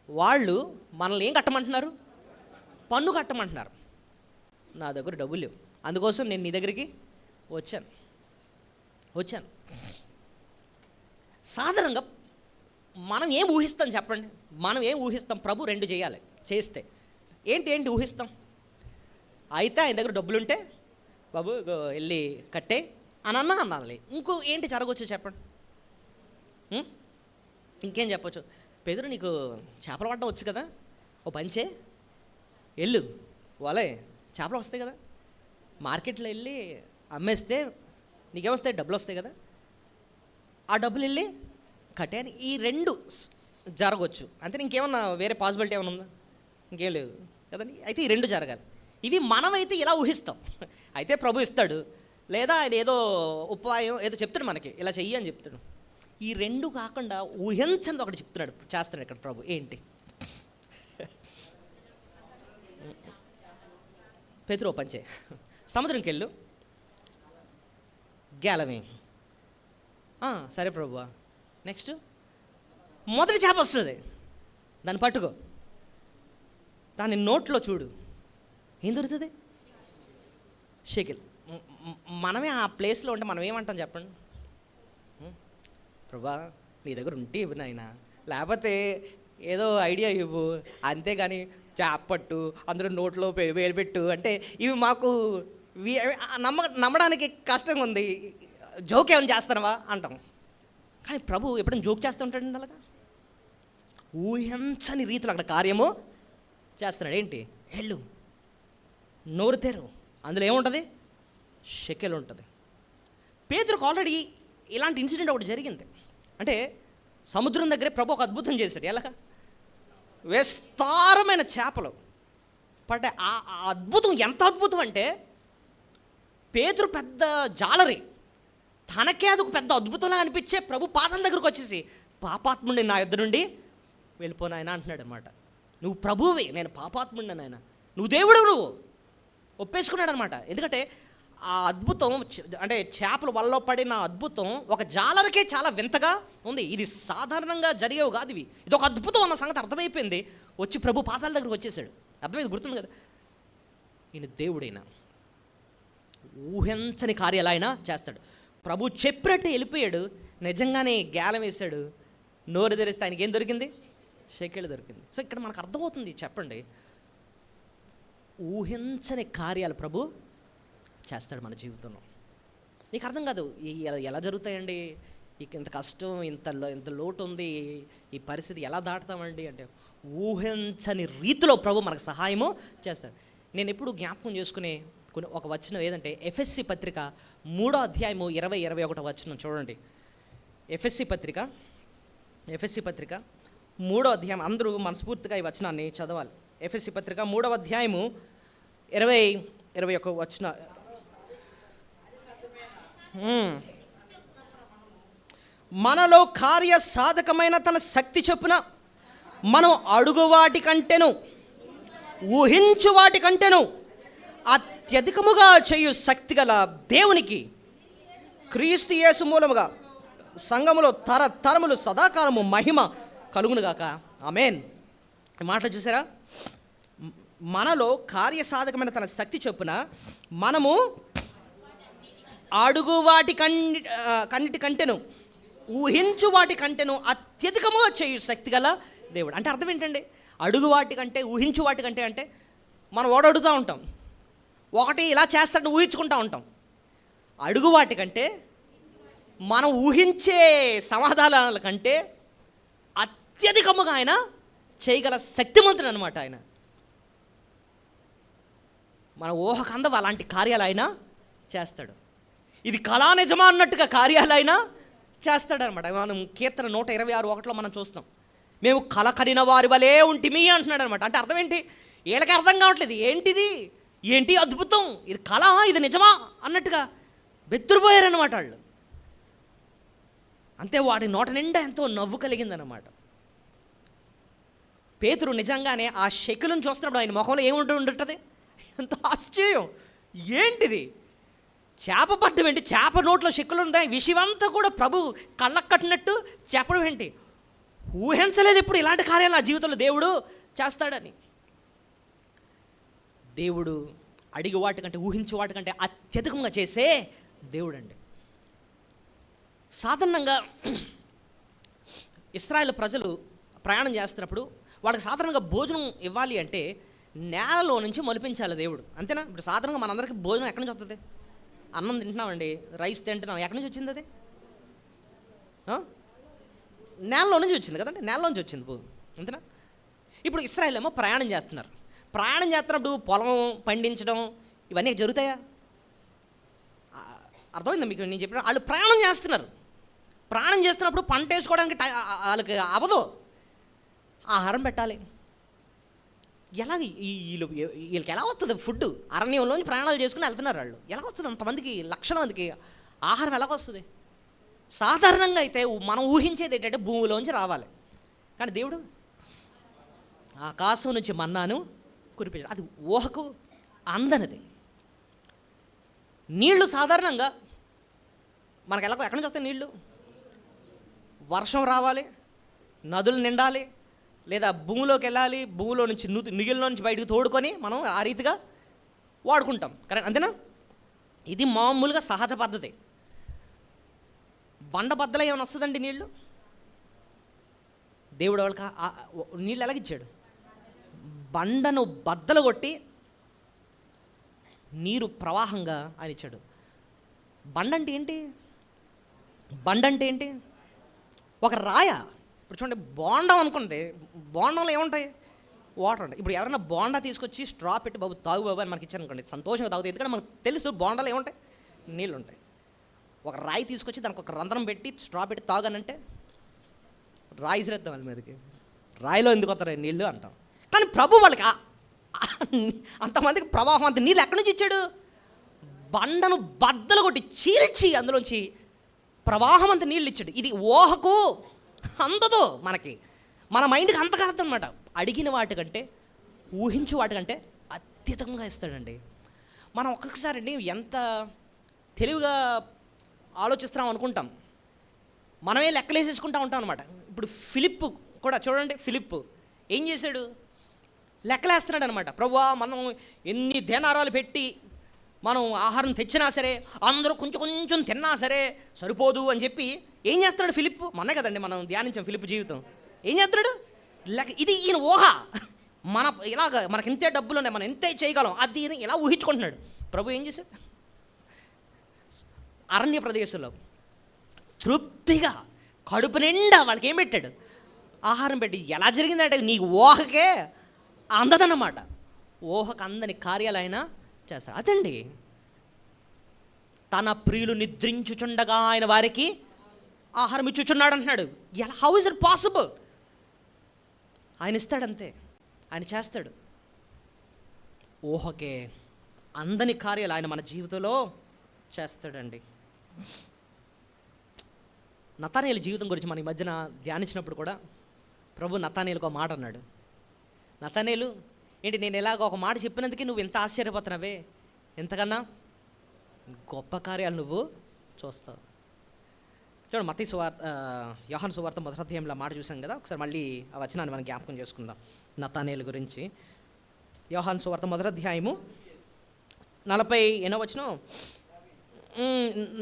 వాళ్ళు మనల్ని ఏం కట్టమంటున్నారు? పన్ను కట్టమంటున్నారు. నా దగ్గర డబ్బులు లేవు, అందుకోసం నేను నీ దగ్గరికి వచ్చాను. సాధారణంగా మనం ఏం ఊహిస్తాం చెప్పండి? మనం ఏం ఊహిస్తాం? ప్రభు రెండు చేయాలి, చేస్తే ఏంటి ఊహిస్తాం? అయితే ఆయన దగ్గర డబ్బులుంటే బాబు వెళ్ళి కట్టే అని అనాలి. ఇంకో ఏంటి జరగవచ్చు చెప్పండి? ఇంకేం చెప్పచ్చు? పేదరు, నీకు చేపలు పట్టడం వచ్చు కదా, ఓ పంచే వెళ్ళు, వాళ్ళే చేపలు వస్తాయి కదా, మార్కెట్లో వెళ్ళి అమ్మేస్తే నీకేమొస్తాయి? డబ్బులు వస్తాయి కదా, ఆ డబ్బులు వెళ్ళి కట్టే అని. ఈ రెండు జరగవచ్చు అంతే. ఇంకేమన్నా వేరే పాసిబిలిటీ ఏమైనా ఉందా? ఇంకేం లేదు కదండి. అయితే ఈ రెండు జరగాలి. ఇవి మనమైతే ఇలా ఊహిస్తాం. అయితే ప్రభు ఇస్తాడు, లేదా ఆయన ఏదో ఉపాయం ఏదో చెప్తాడు మనకి, ఇలా చెయ్యి అని చెప్తాడు. ఈ రెండు కాకుండా ఊహించండి ఒకటి చెప్తున్నాడు, చేస్తున్నాడు ఇక్కడ ప్రభు. ఏంటి? పేతురు పంచే, సముద్రంకి వెళ్ళు, గేలమే. సరే ప్రభువా, నెక్స్ట్ మొదటి చేప వస్తుంది, దాన్ని పట్టుకో, దాన్ని నోట్లో చూడు, ఏం దొరుకుతుంది? షెకిల్. మనమే ఆ ప్లేస్లో ఉంటే మనం ఏమంటాం చెప్పండి? ప్రభా, నీ దగ్గర ఉంటే ఇవ్వు నాయన, లేకపోతే ఏదో ఐడియా ఇవ్వు, అంతేగాని చేపట్టు అందులో నోట్లో వేలు పెట్టు అంటే ఇవి మాకు నమ్మడానికి కష్టంగా ఉంది, జోక్ ఏమైనా చేస్తానవా అంటాం. కానీ ప్రభు ఎప్పుడైనా జోక్ చేస్తూ ఉంటాడండి అలాగా. ఊహించని రీతిలో అక్కడ కార్యము చేస్తున్నాడు. ఏంటి? వెళ్ళు, నోరు తెరు, అందులో ఏముంటుంది? షెకెల్ ఉంటుంది. పేతురుకు ఆల్రెడీ ఇలాంటి ఇన్సిడెంట్ ఒకటి జరిగింది. అంటే సముద్రం దగ్గరే ప్రభు ఒక అద్భుతం చేశాడు. ఎలాగా? విస్తారమైన చేపలు పడ్డాయి. ఆ అద్భుతం ఎంత అద్భుతం అంటే, పేతురు పెద్ద జాలరి, తనకే అదొక పెద్ద అద్భుతంలా అనిపించే ప్రభు పాదాల దగ్గరకు వచ్చేసి, పాపాత్ముడిని నా యొద్ద నుండి వెళ్ళిపోనాయన అంటున్నాడు అనమాట. నువ్వు ప్రభువే, నేను పాపాత్ముడిని నాయన, నువ్వు దేవుడు, నువ్వు ఒప్పేసుకున్నాడు అనమాట. ఎందుకంటే ఆ అద్భుతం అంటే చేపలు వల్ల పడిన అద్భుతం ఒక జాలరికే చాలా వింతగా ఉంది. ఇది సాధారణంగా జరిగేవి కాదు, ఇది ఒక అద్భుతం అన్న సంగతి అర్థమైపోయింది. వచ్చి ప్రభు పాదాల దగ్గరకు వచ్చేసాడు. అర్థమైంది, గుర్తుంది కదా? ఈయన దేవుడైనా ఊహించని కార్యాలు ఆయన చేస్తాడు. ప్రభు చెప్పినట్టు వెళ్ళిపోయాడు, నిజంగానే గేలం వేశాడు, నోరు తెరిస్తే ఆయనకి ఏం దొరికింది? షెకెల్ దొరికింది. సో ఇక్కడ మనకు అర్థమవుతుంది, చెప్పండి, ఊహించని కార్యాలు ప్రభు చేస్తాడు మన జీవితంలో. నీకు అర్థం కాదు ఎలా జరుగుతాయండి, ఇంత కష్టం, ఇంత లోటు ఉంది, ఈ పరిస్థితి ఎలా దాటుతామండి అంటే, ఊహించని రీతిలో ప్రభు మనకు సహాయము చేస్తాడు. నేను ఎప్పుడు జ్ఞాపకం చేసుకునే ఒక వచనం ఏదంటే, ఎఫ్ఎస్సి పత్రిక 3వ అధ్యాయము 20-21 వచనం చూడండి. ఎఫ్ఎస్సి పత్రిక 3వ అధ్యాయం, అందరూ మనస్ఫూర్తిగా ఈ వచనాన్ని చదవాలి. ఎఫ్ఎస్సి పత్రిక 3వ అధ్యాయము 20-21 వచనం. మనలో కార్య సాధకమైన తన శక్తి చొప్పున మనం అడుగు వాటి కంటేను ఊహించు వాటి కంటేను అత్యధికముగా చేయు శక్తి గల దేవునికి క్రీస్తు యేసు మూలముగా సంఘములో తరములు సదాకాలము మహిమ కలుగునుగాక. ఆమేన్. ఈ మాటలు చూసారా? మనలో కార్యసాధకమైన తన శక్తి చొప్పున మనము అడుగు వాటి కన్నిటి కంటేను ఊహించు వాటి కంటేను అత్యధికముగా చేయు శక్తి గల దేవుడు. అంటే అర్థం ఏంటండి? అడుగు వాటి కంటే ఊహించు వాటి కంటే అంటే మనం ఓడడుగుతూ ఉంటాం, ఒకటి ఇలా చేస్తాడని ఊహించుకుంటూ ఉంటాం. అడుగు వాటి కంటే మనం ఊహించే సమాధానాల కంటే అత్యధికముగా ఆయన చేయగల శక్తిమంతుడు అనమాట. ఆయన మన ఊహకు అందవు అలాంటి కార్యాలు ఆయన చేస్తాడు. ఇది కళా నిజమా అన్నట్టుగా కార్యాలు ఆయన చేస్తాడనమాట. మనం కీర్తన 126:1 మనం చూస్తాం, మేము కళ కనిన వారి వలే ఉంటిమి అంటున్నాడు అనమాట. అంటే అర్థం ఏంటి? వీళ్ళకి అర్థం కావట్లేదు, ఏంటి అద్భుతం, ఇది కళ, ఇది నిజమా అన్నట్టుగా బెత్తురుపోయారనమాట వాళ్ళు. అంతే, వాడి నోట నిండా ఎంతో నవ్వు కలిగిందన్నమాట. పేతురు నిజంగానే ఆ శకులను చూస్తున్నప్పుడు ఆయన ముఖంలో ఏముంటుంది? ఎంత ఆశ్చర్యం! ఏంటిది? చేప పట్టడం ఏంటి? చేప నోట్లో శకులు ఉన్నాయి. విషయమంతా కూడా ప్రభు కళ్ళకు కట్టినట్టు చెప్పడం ఏంటి? ఊహించలేదు ఇప్పుడు ఇలాంటి కార్యాలు నా జీవితంలో దేవుడు చేస్తాడని. దేవుడు అడిగి వాటికంటే, ఊహించే వాటికంటే అత్యధికంగా చేసే దేవుడు అండి. సాధారణంగా ఇశ్రాయేలు ప్రజలు ప్రయాణం చేస్తున్నప్పుడు వాళ్ళకి సాధారణంగా భోజనం ఇవ్వాలి అంటే నేలలో నుంచి మొలిపించాలి దేవుడు, అంతేనా? ఇప్పుడు సాధారణంగా మనందరికీ భోజనం ఎక్కడి నుంచి వస్తుంది? అన్నం తింటున్నామండి, రైస్ తింటున్నాం, ఎక్కడి నుంచి వచ్చింది అది? నేలలో నుంచి వచ్చింది కదండి, నేలలో నుంచి వచ్చింది భోజనం, అంతేనా? ఇప్పుడు ఇశ్రాయేలు ఏమో ప్రయాణం చేస్తున్నారు. ప్రయాణం చేస్తున్నప్పుడు పొలం పండించడం ఇవన్నీ జరుగుతాయా? అర్థమైందా మీకు నేను చెప్పిన? వాళ్ళు ప్రయాణం చేస్తున్నారు. ప్రయాణం చేస్తున్నప్పుడు పంట వేసుకోవడానికి వాళ్ళకి అవ్వదు, ఆహారం పెట్టాలి. ఎలా వీళ్ళకి ఎలా వస్తుంది ఫుడ్? అరణ్యంలోంచి ప్రయాణాలు చేసుకుని వెళ్తున్నారు వాళ్ళు. ఎలా వస్తుంది అంతమందికి, లక్షల మందికి ఆహారం ఎలాగొస్తుంది? సాధారణంగా అయితే మనం ఊహించేది ఏంటంటే భూమిలోంచి రావాలి, కానీ దేవుడు ఆకాశం నుంచి మన్నాను కురిపించాడు. అది ఊహకు అందనిది. నీళ్లు సాధారణంగా మనకు ఎక్కడి నుంచి వస్తాయి నీళ్లు? వర్షం రావాలి, నదులు నిండాలి, లేదా భూమిలోకి వెళ్ళాలి, భూమిలో నుంచి నిగిల్లో నుంచి బయటకు తోడుకొని మనం ఆ రీతిగా వాడుకుంటాం, కరెక్ట్ అంతేనా? ఇది మామూలుగా సహజ పద్ధతి. బండ బద్దలు ఏమైనా వస్తుందండి నీళ్ళు? దేవుడు వాళ్ళకి నీళ్ళు ఎలాగిచ్చాడు? బండను బద్దలు కొట్టి నీరు ప్రవాహంగా ఆయన ఇచ్చాడు. బండ అంటే ఏంటి? బండ అంటే ఏంటి? ఒక రాయ. ఇప్పుడు చూడండి, బోండం అనుకుంటే బోండంలో ఏముంటాయి? వాటర్ ఉంటాయి. ఇప్పుడు ఎవరైనా బోండా తీసుకొచ్చి స్ట్రా పెట్టి బాబు తాగు బాబు అని మనకి ఇచ్చారనుకోండి, సంతోషంగా తాగుతాయి, ఎందుకంటే మనకు తెలుసు బోండాలో ఏముంటాయి, నీళ్ళు ఉంటాయి. ఒక రాయి తీసుకొచ్చి దానికి ఒక రంధ్రం పెట్టి స్ట్రా పెట్టి తాగానంటే రాయి ఇసిరేద్దాం వాళ్ళ మీదకి, రాయిలో ఎందుకు వస్తారు నీళ్ళు అంటాం. కానీ ప్రభు వాళ్ళకి అంతమందికి ప్రవాహం అంత నీళ్ళు ఎక్కడి నుంచి ఇచ్చాడు? బండను బద్దలు కొట్టి చీల్చి అందులోంచి ప్రవాహం అంత నీళ్ళు ఇచ్చాడు. ఇది ఊహకు అందదు, మనకి మన మైండ్కి అంతకాలదు అనమాట. అడిగిన వాటికంటే, ఊహించు వాటికంటే అత్యధికంగా ఇస్తాడండి. మనం ఒక్కొక్కసారి అండి ఎంత తెలివిగా ఆలోచిస్తున్నాం అనుకుంటాం, మనమే లెక్కలేసేసుకుంటూ ఉంటాం అనమాట. ఇప్పుడు ఫిలిప్ కూడా చూడండి, ఫిలిప్ ఏం చేశాడు? లెక్కలేస్తున్నాడు అనమాట. ప్రభువా, మనం ఎన్ని దేనారాలు పెట్టి మనం ఆహారం తెచ్చినా సరే, అందరూ కొంచెం కొంచెం తిన్నా సరే సరిపోదు అని చెప్పి ఏం చేస్తున్నాడు ఫిలిప్? మొన్నే కదండి మనం ధ్యానించాం ఫిలిప్ జీవితం. ఏం చేస్తున్నాడు? ఇది ఈయన ఊహ. ఇలాగ మనకి ఇంతే డబ్బులు ఉన్నాయి, మనం ఇంతే చేయగలం, అది ఇలా ఊహించుకుంటున్నాడు. ప్రభు ఏం చేశాడు? అరణ్య ప్రదేశంలో తృప్తిగా కడుపు నిండా వాళ్ళకి ఏం పెట్టాడు? ఆహారం పెట్టి. ఎలా జరిగిందంటే నీ ఊహకే అందదన్నమాట. ఊహకు అందని కార్యాలు ఆయన చేస్తాడు. అదండి, తన ప్రియులు నిద్రించుచుండగా ఆయన వారికి ఆహారం ఇచ్చుచున్నాడు అంటున్నాడు. ఎలా? How is it possible? ఆయన ఇస్తాడంతే, ఆయన చేస్తాడు. ఊహకే అందని కార్యాలు ఆయన మన జీవితంలో చేస్తాడండి. నతానేలు జీవితం గురించి మనం ఈ మధ్యన ధ్యానించినప్పుడు కూడా ప్రభు నతానేలుకు ఒక మాట అన్నాడు. నతానేలు, ఏంటి నేను ఎలాగ ఒక మాట చెప్పినందుకే నువ్వు ఎంత ఆశ్చర్యపోతున్నావే, ఎంతకన్నా గొప్ప కార్యాలు నువ్వు చూస్తావు. చూడండి, మత్తయి సువార్త, యోహాను సువార్త మొదటి అధ్యాయంలో మాట చూసాం కదా, ఒకసారి మళ్ళీ ఆ వచనాన్ని మనం జ్ఞాపకం చేసుకుందాం నతానేలు గురించి. యోహాను సువార్త మొదటి అధ్యాయము 48వ వచనం,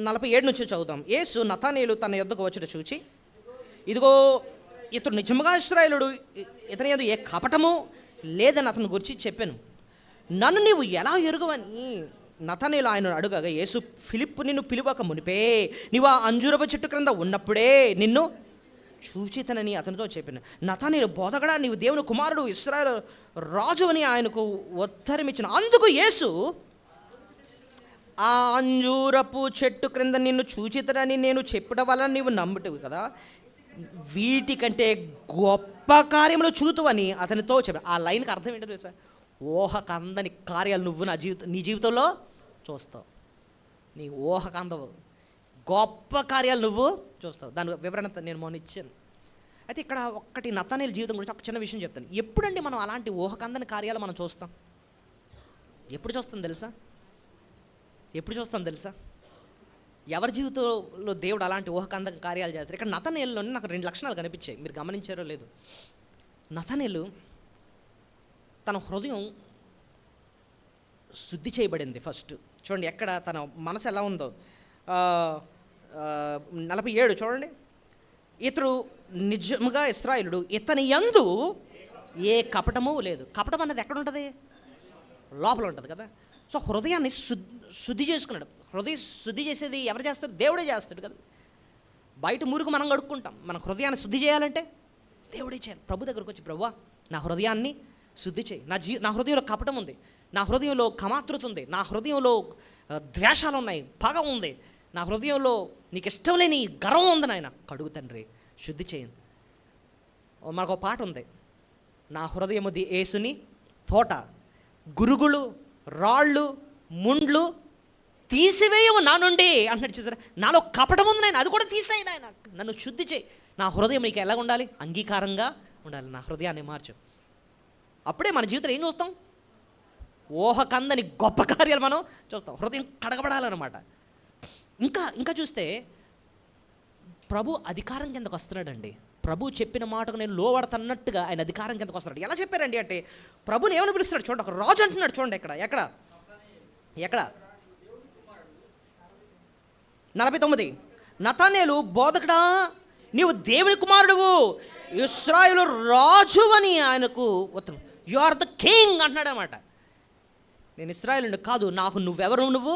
47 నుంచి చదువుతాం. యేసు నతానేలు తన యొద్దకు వచ్చుట చూచి, ఇదిగో ఇతడు నిజముగా ఇశ్రాయేలుడు, ఇతని యందు ఏ కపటము లేదని అతను గురించి చెప్పాను. నన్ను నీవు ఎలా ఎరుగవని నతానేలు ఆయన అడుగగా, యేసు, ఫిలిప్పు నిన్ను పిలువక మునిపే నీవు ఆ అంజూరపు చెట్టు క్రింద ఉన్నప్పుడే నిన్ను చూచితనని అతనితో చెప్పాను. నతానేలు, బోధకుడా, నీవు దేవుని కుమారుడు, ఇశ్రాయేలు రాజు అని ఆయనకు ఉత్తరమిచ్చిన. అందుకు యేసు, ఆ అంజూరపు చెట్టు క్రింద నిన్ను చూచితనని నేను చెప్పడం వల్ల నీవు నమ్ముటవు కదా, వీటికంటే గొప్ప కార్యములు చూతువని అతనితో చెప్పాను. ఆ లైన్కి అర్థం ఏంటో తెలుసా? ఊహకు అందని కార్యాలు నువ్వు నీ జీవితంలో చూస్తావు. నీ ఊహకు అందవు, గొప్ప కార్యాలు నువ్వు చూస్తావు. దాని వివరణ నేను మొన్న ఇచ్చాను. అయితే ఇక్కడ ఒక్కటి నతనేలు జీవితం గురించి ఒక చిన్న విషయం చెప్తాను. ఎప్పుడండి మనం అలాంటి ఊహకందని కార్యాలు మనం చూస్తాం? ఎప్పుడు చూస్తాం తెలుసా? ఎవరి జీవితంలో దేవుడు అలాంటి ఊహకంద కార్యాలు చేస్తారు? ఇక్కడ నతనేలులోనే నాకు 2 లక్షణాలు కనిపించాయి. మీరు గమనించారో లేదు. నతనేలు తన హృదయం శుద్ధి చేయబడింది. ఫస్ట్ చూడండి ఎక్కడ తన మనసు ఎలా ఉందో. 47 చూడండి. ఇతడు నిజముగా ఇశ్రాయేలుడు, ఇతని యందు ఏ కపటము లేదు. కపటం అనేది ఎక్కడ ఉంటుంది? లోపల ఉంటుంది కదా. సో హృదయాన్ని శుద్ధి చేసుకున్నాడు. హృదయ శుద్ధి చేసేది ఎవరు చేస్తారు? దేవుడే చేస్తాడు కదా. బయట మురుగు మనం కడుక్కుంటాం. మన హృదయాన్ని శుద్ధి చేయాలంటే దేవుడే చేయాలి. ప్రభు దగ్గరకు వచ్చి, ప్రభువా నా హృదయాన్ని శుద్ధి చేయి. నా హృదయంలో కపటం ఉంది, నా హృదయంలో కమాతృత ఉంది, నా హృదయంలో ద్వేషాలు ఉన్నాయి, పగ ఉంది, నా హృదయంలో నీకు ఇష్టం లేని గర్వం ఉంది, నాయన కడుగు తండ్రి, శుద్ధి చేయండి. మనకు ఒక పాట ఉంది, నా హృదయముది యేసుని తోట, గురుగులు రాళ్ళు ముండ్లు తీసివేయము నా నుండి అంటున్నాడు. చూసారా, నాలో కపటం ఉంది నాయన, అది కూడా తీసేయి నాయన, నన్ను శుద్ధి చేయి. నా హృదయం నీకు ఎలా ఉండాలి? అంగీకారంగా ఉండాలి. నా హృదయాన్ని మార్చు. అప్పుడే మన జీవితంలో ఏం చూస్తాం? ఊహకందని గొప్ప కార్యాలు మనం చూస్తాం. హృదయం కడగబడాలన్నమాట. ఇంకా చూస్తే ప్రభు అధికారం కిందకు వస్తున్నాడండి. ప్రభు చెప్పిన మాటకు నేను లోబడతన్నట్టుగా ఆయన అధికారం కిందకు వస్తున్నాడు. ఎలా చెప్పారండి అంటే, ప్రభుని ఏమని పిలుస్తున్నాడు చూడండి. ఒక రాజు అంటున్నాడు చూడండి. ఎక్కడ 49 నతనేలు, బోధకుడా నీవు దేవుని కుమారుడువు, ఇశ్రాయేలు రాజు అని ఆయనకు ఉత్తరం. యు ఆర్ ద కింగ్ అంటున్నాడు అనమాట. నేను ఇశ్రాయేలుని కాదు, నాకు నువ్వెవరు? నువ్వు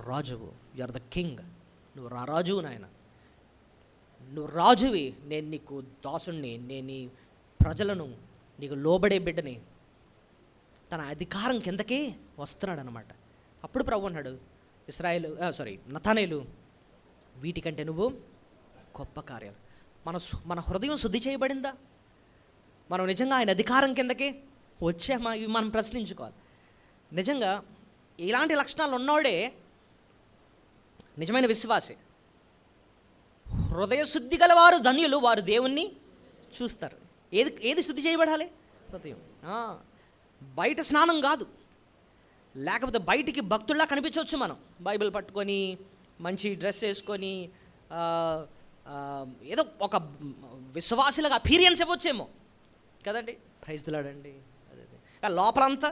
రాజువు. You are the king. నువ్వు రాజువు నాయన, నువ్వు రాజువి. నేను నీకు దాసుణ్ణి, నేను నీ ప్రజలను నీకు లోబడే బిడ్డని. తన అధికారం కిందకి వస్తున్నాడు అనమాట. అప్పుడు ప్రభు అన్నాడు, నతనేలు, వీటికంటే నువ్వు గొప్ప కార్యాలు. మన హృదయం శుద్ధి చేయబడిందా? మనం నిజంగా ఆయన అధికారం కిందకి వచ్చామా? ఇవి మనం ప్రశ్నించుకోవాలి. నిజంగా ఇలాంటి లక్షణాలు ఉన్నవాడే నిజమైన విశ్వాసి. హృదయ శుద్ధి గలవారు ధన్యులు, వారు దేవుణ్ణి చూస్తారు. ఏది శుద్ధి చేయబడాలి? హృదయం. బయట స్నానం కాదు, లేకపోతే బయటికి భక్తుల్లా కనిపించవచ్చు. మనం బైబిల్ పట్టుకొని మంచి డ్రెస్ వేసుకొని ఏదో ఒక విశ్వాసులుగా అపీరియన్స్ ఇవ్వచ్చేమో కదండి. ప్రైజ్ ది లార్డ్ అండి. అదే లోపలంతా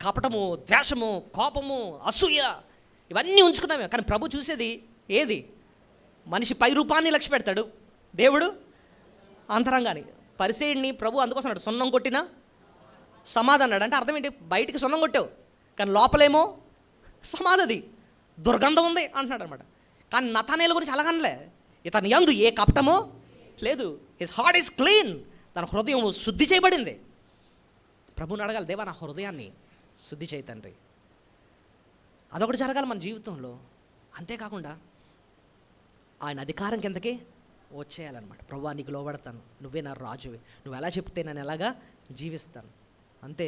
కపటము, ద్వేషము, కోపము, అసూయ ఇవన్నీ ఉంచుకున్నామే. కానీ ప్రభు చూసేది ఏది? మనిషి పై రూపాన్ని లక్ష్య పెడతాడు, దేవుడు అంతరంగాన్ని. పరిసేయుడిని ప్రభు అందుకోసం అన్నాడు, సున్నం కొట్టిన సమాధి అన్నాడు. అంటే అర్థం ఏంటి? బయటికి సున్నం కొట్టావు కానీ లోపలేమో సమాధి, దుర్గంధం ఉంది అంటున్నాడు అనమాట. కానీ నతనేలు గురించి అలాగనలే. ఇతని యందు ఏ కపటమో లేదు. His heart is clean. తన హృదయం శుద్ధి చేయబడింది. ప్రభుని అడగాలి, దేవా నా హృదయాన్ని శుద్ధి చేయి తండ్రి. అదొకటి జరగాలి మన జీవితంలో. అంతేకాకుండా ఆయన అధికారం కిందకి వచ్చేయాలన్నమాట. ప్రభువా నీకు లోబడతాను, నువ్వే నా రాజువి, నువ్వు ఎలా చెప్తే నేను ఎలాగా జీవిస్తాను. అంతే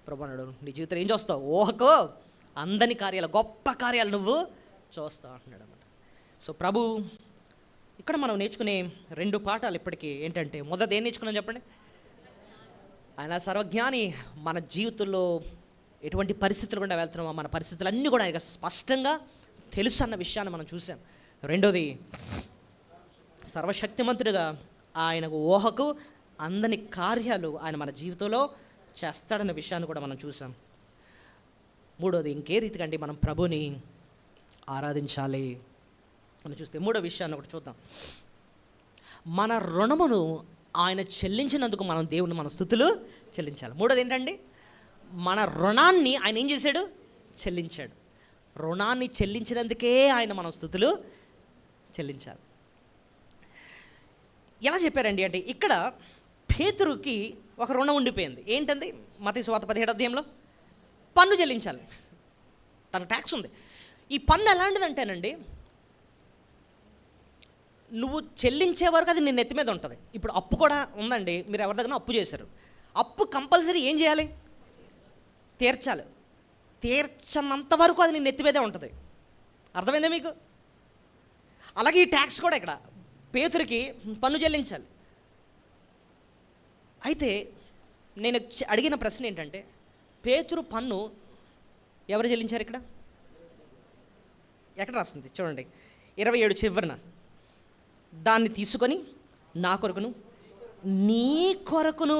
ప్రభు అన్నాడు, నీ జీవితం ఏం చూస్తావు? ఊహకో అందని కార్యాలు, గొప్ప కార్యాలు నువ్వు చూస్తావు అంటున్నాడు అన్నమాట. సో ప్రభు ఇక్కడ మనం నేర్చుకునే 2 పాఠాలు ఇప్పటికీ ఏంటంటే, మొదటి ఏం నేర్చుకున్నాం చెప్పండి? ఆయన సర్వజ్ఞాని. మన జీవితంలో ఎటువంటి పరిస్థితులు గుండా వెళ్తున్నామో మన పరిస్థితులన్నీ కూడా ఆయనకు స్పష్టంగా తెలుసు అన్న విషయాన్ని మనం చూసాం. రెండోది, సర్వశక్తిమంతుడిగా ఆయనకు ఊహకు అందని కార్యాలు ఆయన మన జీవితంలో చేస్తాడన్న విషయాన్ని కూడా మనం చూసాం. మూడోది, ఇంకే రీతిగా అండి మనం ప్రభుని ఆరాధించాలి అని చూస్తే మూడో విషయాన్ని ఒకటి చూద్దాం. మన రుణమును ఆయన చెల్లించినందుకు మనం దేవుని మన స్తుతులు చెల్లించాలి. మూడోది ఏంటండి? మన రుణాన్ని ఆయన ఏం చేశాడు? చెల్లించాడు. రుణాన్ని చెల్లించినందుకే ఆయన మన స్తుతులు చెల్లించాలి. ఎలా చెప్పారండి అంటే, ఇక్కడ పేతురుకి ఒక రుణం ఉండిపోయింది. ఏంటంది? మత్తయి సువార్త 17వ అధ్యాయంలో పన్ను చెల్లించాలి. తన ట్యాక్స్ ఉంది. ఈ పన్ను ఎలాంటిదంటేనండి, నువ్వు చెల్లించే వరకు అది నీ నెత్తి మీద ఉంటుంది. ఇప్పుడు అప్పు కూడా ఉందండి. మీరు ఎవరి దగ్గర అప్పు చేశారు, అప్పు కంపల్సరీ ఏం చేయాలి? తీర్చాలి. తీర్చనంత వరకు అది నీ నెత్తి మీదే ఉంటుంది. అర్థమైందా మీకు? అలాగే ఈ ట్యాక్స్ కూడా ఇక్కడ పేతురికి పన్ను చెల్లించాలి. అయితే నేను అడిగిన ప్రశ్న ఏంటంటే, పేతురు పన్ను ఎవరు చెల్లించారు? ఇక్కడ ఎక్కడ రాస్తుంది చూడండి, 27 చివరన, దాన్ని తీసుకొని నా కొరకును నీ కొరకును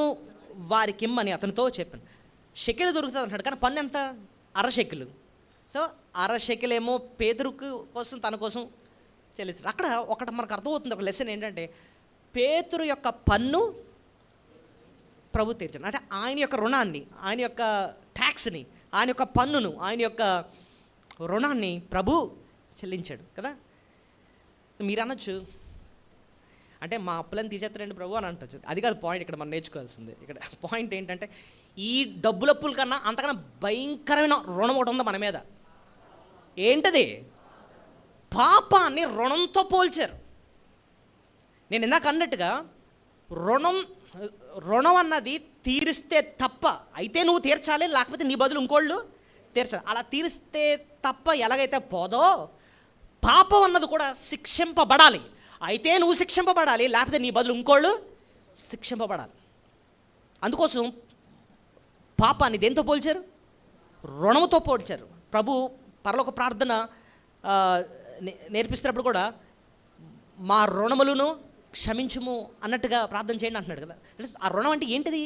వారికి ఇమ్మని అతనితో చెప్పాను. షెకెలు దొరుకుతుంది అంటాడు, కానీ పన్ను ఎంత? 1/2 షెకెలు. సో 1/2 షెకెలేమో పేతురుకు కోసం, తన కోసం చెల్లిస్తారు. అక్కడ ఒకటి మనకు అర్థమవుతుంది, ఒక లెసన్ ఏంటంటే, పేతురు యొక్క పన్ను ప్రభు తీర్చాడు. అంటే ఆయన యొక్క రుణాన్ని, ఆయన యొక్క ట్యాక్స్ని, ఆయన యొక్క పన్నును, ఆయన యొక్క రుణాన్ని ప్రభు చెల్లించాడు కదా. మీరు అనొచ్చు, అంటే మా అప్పులను తీసేస్తారండి ప్రభు అని అంటచ్చు. అది కాదు పాయింట్. ఇక్కడ మనం నేర్చుకోవాల్సింది, ఇక్కడ పాయింట్ ఏంటంటే, ఈ డబ్బులప్పుల కన్నా అంతకన్నా భయంకరమైన రుణం ఒకటి ఉంది మన మీద. ఏంటది? పాపాన్ని రుణంతో పోల్చారు. నేను ఇందాక అన్నట్టుగా రుణం అన్నది తీరిస్తే తప్ప, అయితే నువ్వు తీర్చాలి, లేకపోతే నీ బదులు ఇంకోళ్ళు తీర్చాలి. అలా తీరిస్తే తప్ప ఎలాగైతే పోదో, పాపం అన్నది కూడా శిక్షింపబడాలి. అయితే నువ్వు శిక్షింపబడాలి, లేకపోతే నీ బదులు ఇంకోళ్ళు శిక్షింపబడాలి. అందుకోసం పాపాన్ని దేంతో పోల్చారు? రుణముతో పోల్చారు. ప్రభు పరలోక ప్రార్థన నేర్పిస్తున్నప్పుడు కూడా మా రుణములను క్షమించుము అన్నట్టుగా ప్రార్థన చేయండి అంటున్నాడు కదా. ఆ రుణం అంటే ఏంటిది?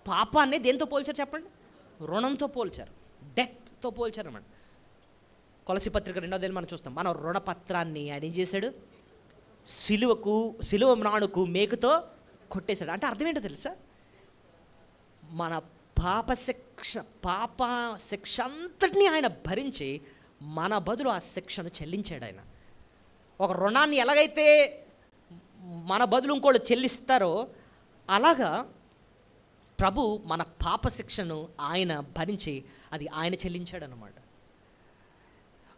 పాపాన్ని దేంతో పోల్చారు చెప్పండి? రుణంతో పోల్చారు, డెట్తో పోల్చారు అన్నమాట. కొలసి పత్రిక 2వ అధ్యాయం మనం చూస్తాం. మన రుణపత్రాన్ని ఆయన ఏం చేశాడు? సిలువ నాణుకు మేకుతో కొట్టేశాడు. అంటే అర్థం ఏంటో తెలుసా? మన పాప శిక్ష అంతటినీ ఆయన భరించి మన బదులు ఆ శిక్షను చెల్లించాడు ఆయన. ఒక రుణాన్ని ఎలాగైతే మన బదులు ఇంకోళ్ళు చెల్లిస్తారో, అలాగా ప్రభు మన పాప శిక్షను ఆయన భరించి అది ఆయన చెల్లించాడు అన్నమాట.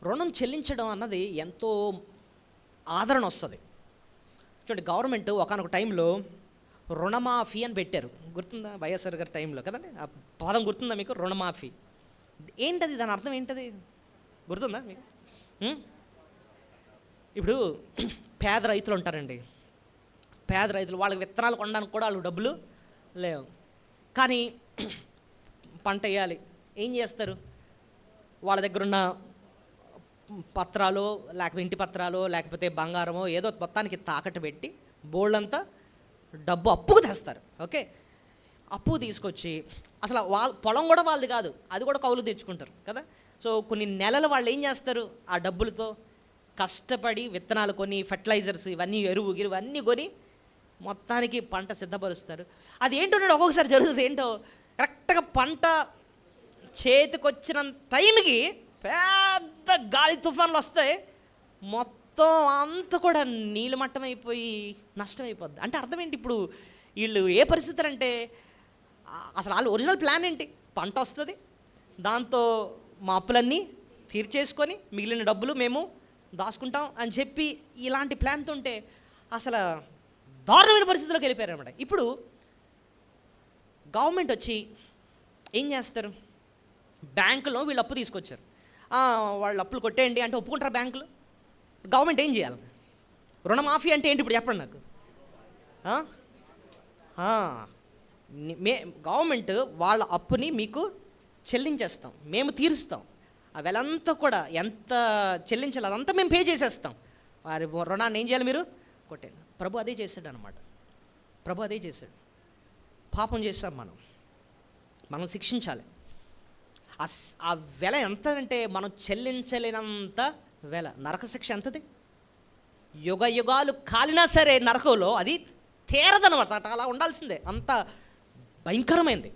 రుణం చెల్లించడం అన్నది ఎంతో ఆదరణ వస్తుంది. చూడండి, గవర్నమెంట్ ఒకానొక టైంలో రుణమాఫీ అని పెట్టారు. గుర్తుందా? వైఎస్ఆర్ గారి టైంలో కదండి. ఆ పదం గుర్తుందా మీకు? రుణమాఫీ ఏంటది? దాని అర్థం ఏంటది గుర్తుందా మీకు? ఇప్పుడు పేద రైతులు ఉంటారండి. పేద రైతులు, వాళ్ళకి విత్తనాలు కొనడానికి కూడా వాళ్ళకి డబ్బులు లేవు. కానీ పంట వేయాలి. ఏం చేస్తారు? వాళ్ళ దగ్గర ఉన్న పత్రాలు, లేకపోతే ఇంటి పత్రాలు, లేకపోతే బంగారమో ఏదో మొత్తానికి తాకట్టు పెట్టి బోల్డంతా డబ్బు అప్పుకు తెస్తారు. ఓకే, అప్పు తీసుకొచ్చి, అసలు వాళ్ళ పొలం కూడా వాళ్ళది కాదు, అది కూడా కౌలు తెచ్చుకుంటారు కదా. సో కొన్ని నెలలు వాళ్ళు ఏం చేస్తారు? ఆ డబ్బులతో కష్టపడి విత్తనాలు కొని, ఫెర్టిలైజర్స్, ఇవన్నీ ఎరువు అన్నీ కొని మొత్తానికి పంట సిద్ధపరుస్తారు. అది ఏంటో ఒక్కొక్కసారి జరుగుతుంది. ఏంటో కరెక్ట్గా పంట చేతికొచ్చిన టైంకి పెద్ద గాలి తుఫాన్లు వస్తాయి, మొత్తం అంతా కూడా నీలమట్టం అయిపోయి నష్టమైపోద్ది. అంటే అర్థం ఏంటి? ఇప్పుడు వీళ్ళు ఏ పరిస్థితులు అంటే, అసలు వాళ్ళు ఒరిజినల్ ప్లాన్ ఏంటి? పంట వస్తుంది, దాంతో మా అప్పులన్నీ తీర్చేసుకొని మిగిలిన డబ్బులు మేము దాచుకుంటాం అని చెప్పి ఇలాంటి ప్లాన్తో ఉంటే అసలు దారుణమైన పరిస్థితుల్లోకి వెళ్ళిపోయారు అనమాట. ఇప్పుడు గవర్నమెంట్ వచ్చి ఏం చేస్తారు? బ్యాంకులో వీళ్ళు అప్పు తీసుకొచ్చారు, వాళ్ళు అప్పులు కొట్టేయండి అంటే ఒప్పుకుంటారా బ్యాంకులు? గవర్నమెంట్ ఏం చేయాలి? రుణమాఫీ అంటే ఏంటి ఇప్పుడు చెప్పండి నాకు. గవర్నమెంట్ వాళ్ళ అప్పుని మీకు చెల్లించేస్తాం, మేము తీరుస్తాం, అవంతా కూడా ఎంత చెల్లించాలి అదంతా మేము పే చేసేస్తాం, వారి రుణాన్ని ఏం చేయాలి మీరు కొట్టేయండి. ప్రభు అదే చేశాడు అనమాట. ప్రభు అదే చేశాడు. పాపం చేస్తాం మనం శిక్షించాలి. ఆ వెల ఎంత అంటే మనం చెల్లించలేనంత వెల. నరక శిక్ష ఎంతది? యుగ యుగాలు కాలినా సరే నరకంలో అది తీరదనమాట. అలా ఉండాల్సిందే, అంత భయంకరమైంది.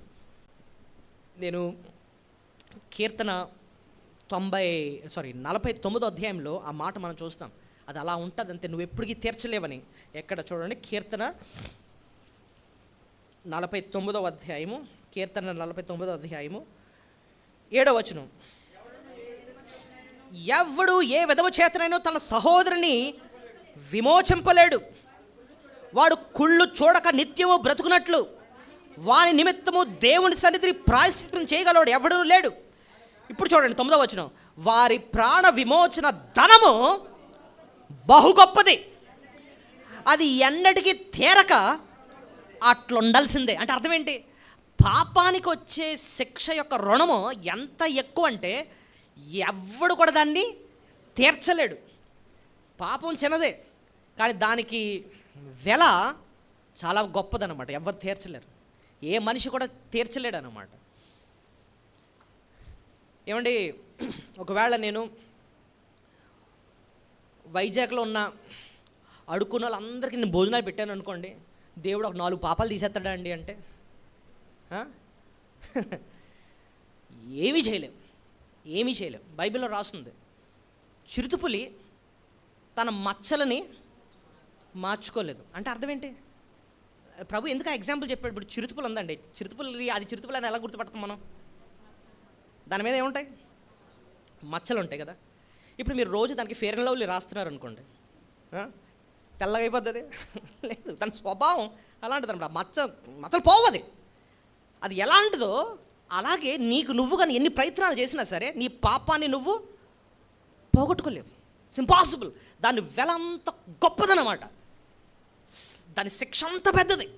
నేను కీర్తన 49వ అధ్యాయంలో ఆ మాట మనం చూస్తాం. అది అలా ఉంటుంది అంతే, నువ్వు ఎప్పటికీ తీర్చలేవని. ఎక్కడ చూడండి, కీర్తన 49వ అధ్యాయము, కీర్తన 49వ అధ్యాయము 7వ వచనం. ఎవడు ఏ విధవ చేతనైనా తన సహోదరుని విమోచింపలేడు, వాడు కుళ్ళు చూడక నిత్యము బ్రతుకున్నట్లు వాని నిమిత్తము దేవుని సన్నిధిని ప్రాయశ్చిత్తం చేయగలవాడు ఎవడూ లేడు. ఇప్పుడు చూడండి 9వ వచనం. వారి ప్రాణ విమోచన ధనము బహు గొప్పది, అది ఎన్నటికీ తీరక అట్లుండాల్సిందే. అంటే అర్థం ఏంటి? పాపానికి వచ్చే శిక్ష యొక్క రుణము ఎంత ఎక్కువ అంటే ఎవ్వడు కూడా దాన్ని తీర్చలేడు. పాపం చిన్నదే, కానీ దానికి వెల చాలా గొప్పదన్నమాట. ఎవరు తీర్చలేరు, ఏ మనిషి కూడా తీర్చలేడు అన్నమాట. ఏమండి, ఒకవేళ నేను వైజాగ్లో ఉన్న అడుక్కున్న వాళ్ళందరికీ నేను భోజనాలు పెట్టాను అనుకోండి, దేవుడు ఒక 4 పాపాలు తీసేస్తాడా అండి అంటే? ఏమీ చేయలేం, ఏమీ చేయలేం. బైబిల్లో రాస్తుంది, చిరుతుపులి తన మచ్చలని మార్చుకోలేదు. అంటే అర్థం ఏంటి? ప్రభు ఎందుకు ఆ ఎగ్జాంపుల్ చెప్పాడు? ఇప్పుడు చిరుతుపులు ఉందండి, చిరుతుపులి, అది చిరుతుపులు అని ఎలా గుర్తుపడతాం మనం? దాని మీద ఏముంటాయి? మచ్చలు ఉంటాయి కదా. ఇప్పుడు మీరు రోజు దానికి ఫెయిర్ అండ్ లవ్లీ రాస్తున్నారు అనుకోండి, తెల్లగా అయిపోద్ది? లేదు, దాని స్వభావం అలాంటిది అనమాట. మచ్చలు పోవది. అది ఎలాంటిదో అలాగే నువ్వు కానీ ఎన్ని ప్రయత్నాలు చేసినా సరే నీ పాపాన్ని నువ్వు పోగొట్టుకోలేవు. It's impossible. దాని వెల అంత గొప్పదన్నమాట, దాని శిక్ష అంత పెద్దది.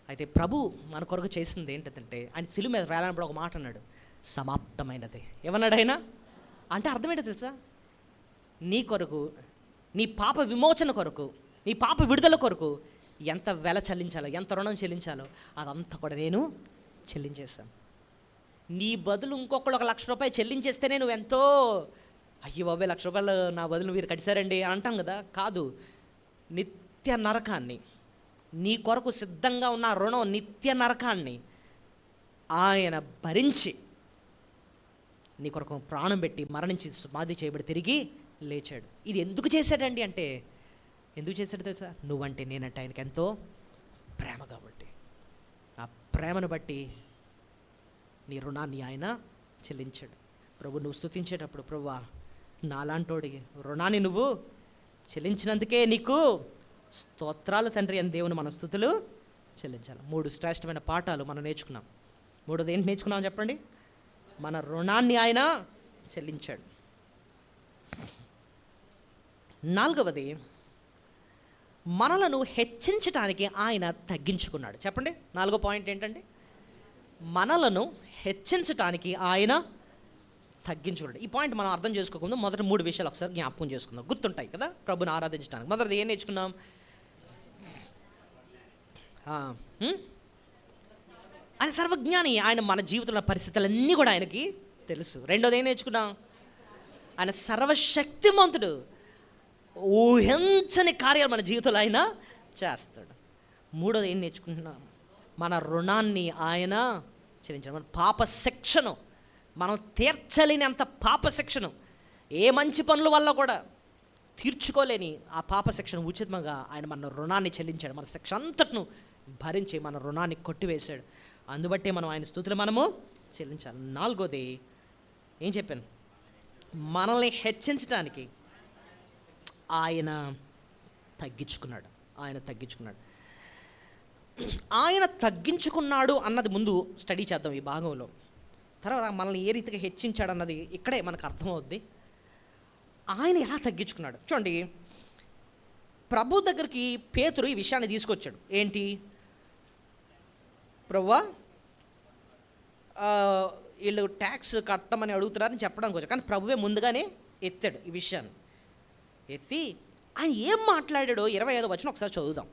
అయితే ప్రభు మన కొరకు చేసింది ఏంటంటే, ఆయన శిలువ మీద వేలాడినప్పుడు ఒక మాట అన్నాడు, సమాప్తమైనది. ఏమన్నాడు ఆయన? అంటే అర్థమేంటో తెలుసా? నీ కొరకు, నీ పాప విమోచన కొరకు, నీ పాప విడుదల కొరకు ఎంత వెల చెల్లించాలో, ఎంత రుణం చెల్లించాలో అదంతా కూడా నేను చెల్లించేశాను. నీ బదులు ఇంకొకళ్ళు 1 లక్ష రూపాయలు చెల్లించేస్తేనే నువ్వు ఎంతో, అయ్యో బాబాయ్ 1 లక్ష రూపాయలు నా బదులు మీరు కట్టారండి అంటాం కదా. కాదు, నిత్య నరకాన్ని, నీ కొరకు సిద్ధంగా ఉన్న రుణం, నిత్య నరకాన్ని ఆయన భరించి నీ కొరకు ప్రాణం పెట్టి మరణించి సమాధి చేయబడి తిరిగి లేచాడు. ఇది ఎందుకు చేశాడండి అంటే, ఎందుకు చేశాడు తెలుసా? నువ్వంటే నేనంటే ఆయనకి ఎంతో ప్రేమ కాబట్టి, ఆ ప్రేమను బట్టి నీ రుణాన్ని ఆయన చెల్లించాడు. ప్రభు నువ్వు స్తుతించేటప్పుడు, ప్రభువా నాలాంటోడి రుణాన్ని నువ్వు చెల్లించినందుకే నీకు స్తోత్రాలు తండ్రి అని దేవుని మన స్తుతులు చెల్లించాలి. 3 శ్రేష్టమైన పాఠాలు మనం నేర్చుకున్నాం. 3వది ఏంటి నేర్చుకున్నాం చెప్పండి? మన రుణాన్ని ఆయన చెల్లించాడు. 4వది, మనలను హెచ్చించటానికి ఆయన తగ్గించుకున్నాడు. చెప్పండి, 4వ పాయింట్ ఏంటండి? మనలను హెచ్చించటానికి ఆయన తగ్గించుకున్నాడు. ఈ పాయింట్ మనం అర్థం చేసుకోకుండా మొదటి 3 విషయాలు ఒకసారి జ్ఞాపకం చేసుకుందాం, గుర్తుంటాయి కదా ప్రభుని ఆరాధించడానికి. మొదటిది ఏం నేర్చుకున్నాం? ఆయన సర్వజ్ఞాని, ఆయన మన జీవితంలో పరిస్థితులన్నీ కూడా ఆయనకి తెలుసు. రెండోది ఏం నేర్చుకున్నాం? ఆయన సర్వశక్తిమంతుడు, ఊహించని కార్యాలు మన జీవితంలో ఆయన చేస్తాడు. 3వది ఏం నేర్చుకుంటున్నాం? మన రుణాన్ని ఆయన చెల్లించాడు. మన పాప శిక్షను, మనం తీర్చలేనంత పాప శిక్షను, ఏ మంచి పనుల వల్ల కూడా తీర్చుకోలేని ఆ పాప శిక్షను ఉచితంగా ఆయన మన రుణాన్ని చెల్లించాడు. మన శిక్ష అంతటిను భరించి మన రుణాన్ని కొట్టివేశాడు. అందుబట్టే మనం ఆయన స్తుతులు మనము చెల్లించాలి. 4వది ఏం చెప్పాను? మనల్ని హెచ్చించడానికి ఆయన తగ్గించుకున్నాడు. ఆయన తగ్గించుకున్నాడు అన్నది ముందు స్టడీ చేద్దాం ఈ భాగంలో. తర్వాత మనల్ని ఏ రీతిగా హెచ్చించాడు అన్నది ఇక్కడే మనకు అర్థమవుద్ది. ఆయన ఎలా తగ్గించుకున్నాడు చూడండి. ప్రభు దగ్గరికి పేతురు ఈ విషయాన్ని తీసుకొచ్చాడు. ఏంటి? ప్రభువా వీళ్ళు ట్యాక్స్ కట్టమని అడుగుతున్నారని చెప్పడానికి వచ్చాడు. కానీ ప్రభువే ముందుగానే ఎత్తాడు ఈ విషయాన్ని. ఎత్తి ఆయన ఏం మాట్లాడాడో 25వ వచనం ఒకసారి చదువుదాం.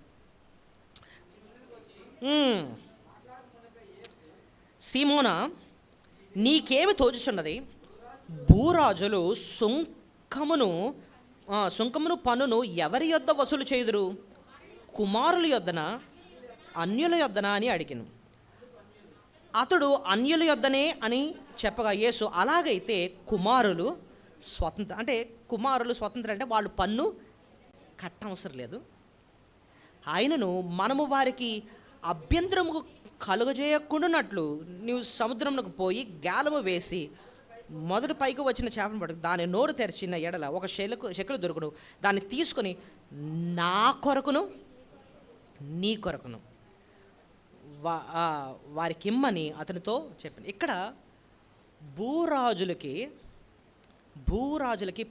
సీమోనా, నీకేమి తోచుచున్నది? భూరాజులు సుంకమును పన్నును ఎవరి యొద్ద వసూలు చేయుదురు? కుమారుల యొద్దనా అన్యుల యొద్దనా అని అడిగాను. అతడు అన్యుల యొద్దనే అని చెప్పగా యేసు, అలాగైతే కుమారులు స్వతంత్ర అంటే వాళ్ళు పన్ను కట్టవసరం లేదు. ఆయనను మనము వారికి అభ్యంతరము కలుగజేయకుండానట్లు నీవు సముద్రంలోకి పోయి గాలము వేసి మొదటి పైకి వచ్చిన చేపను పట్టుకు దాని నోరు తెరిచిన ఎడల ఒక శకులు దొరుకును. దాన్ని తీసుకొని నా కొరకును నీ కొరకును వారికి ఇమ్మని అతనితో చెప్పింది. ఇక్కడ భూరాజులకి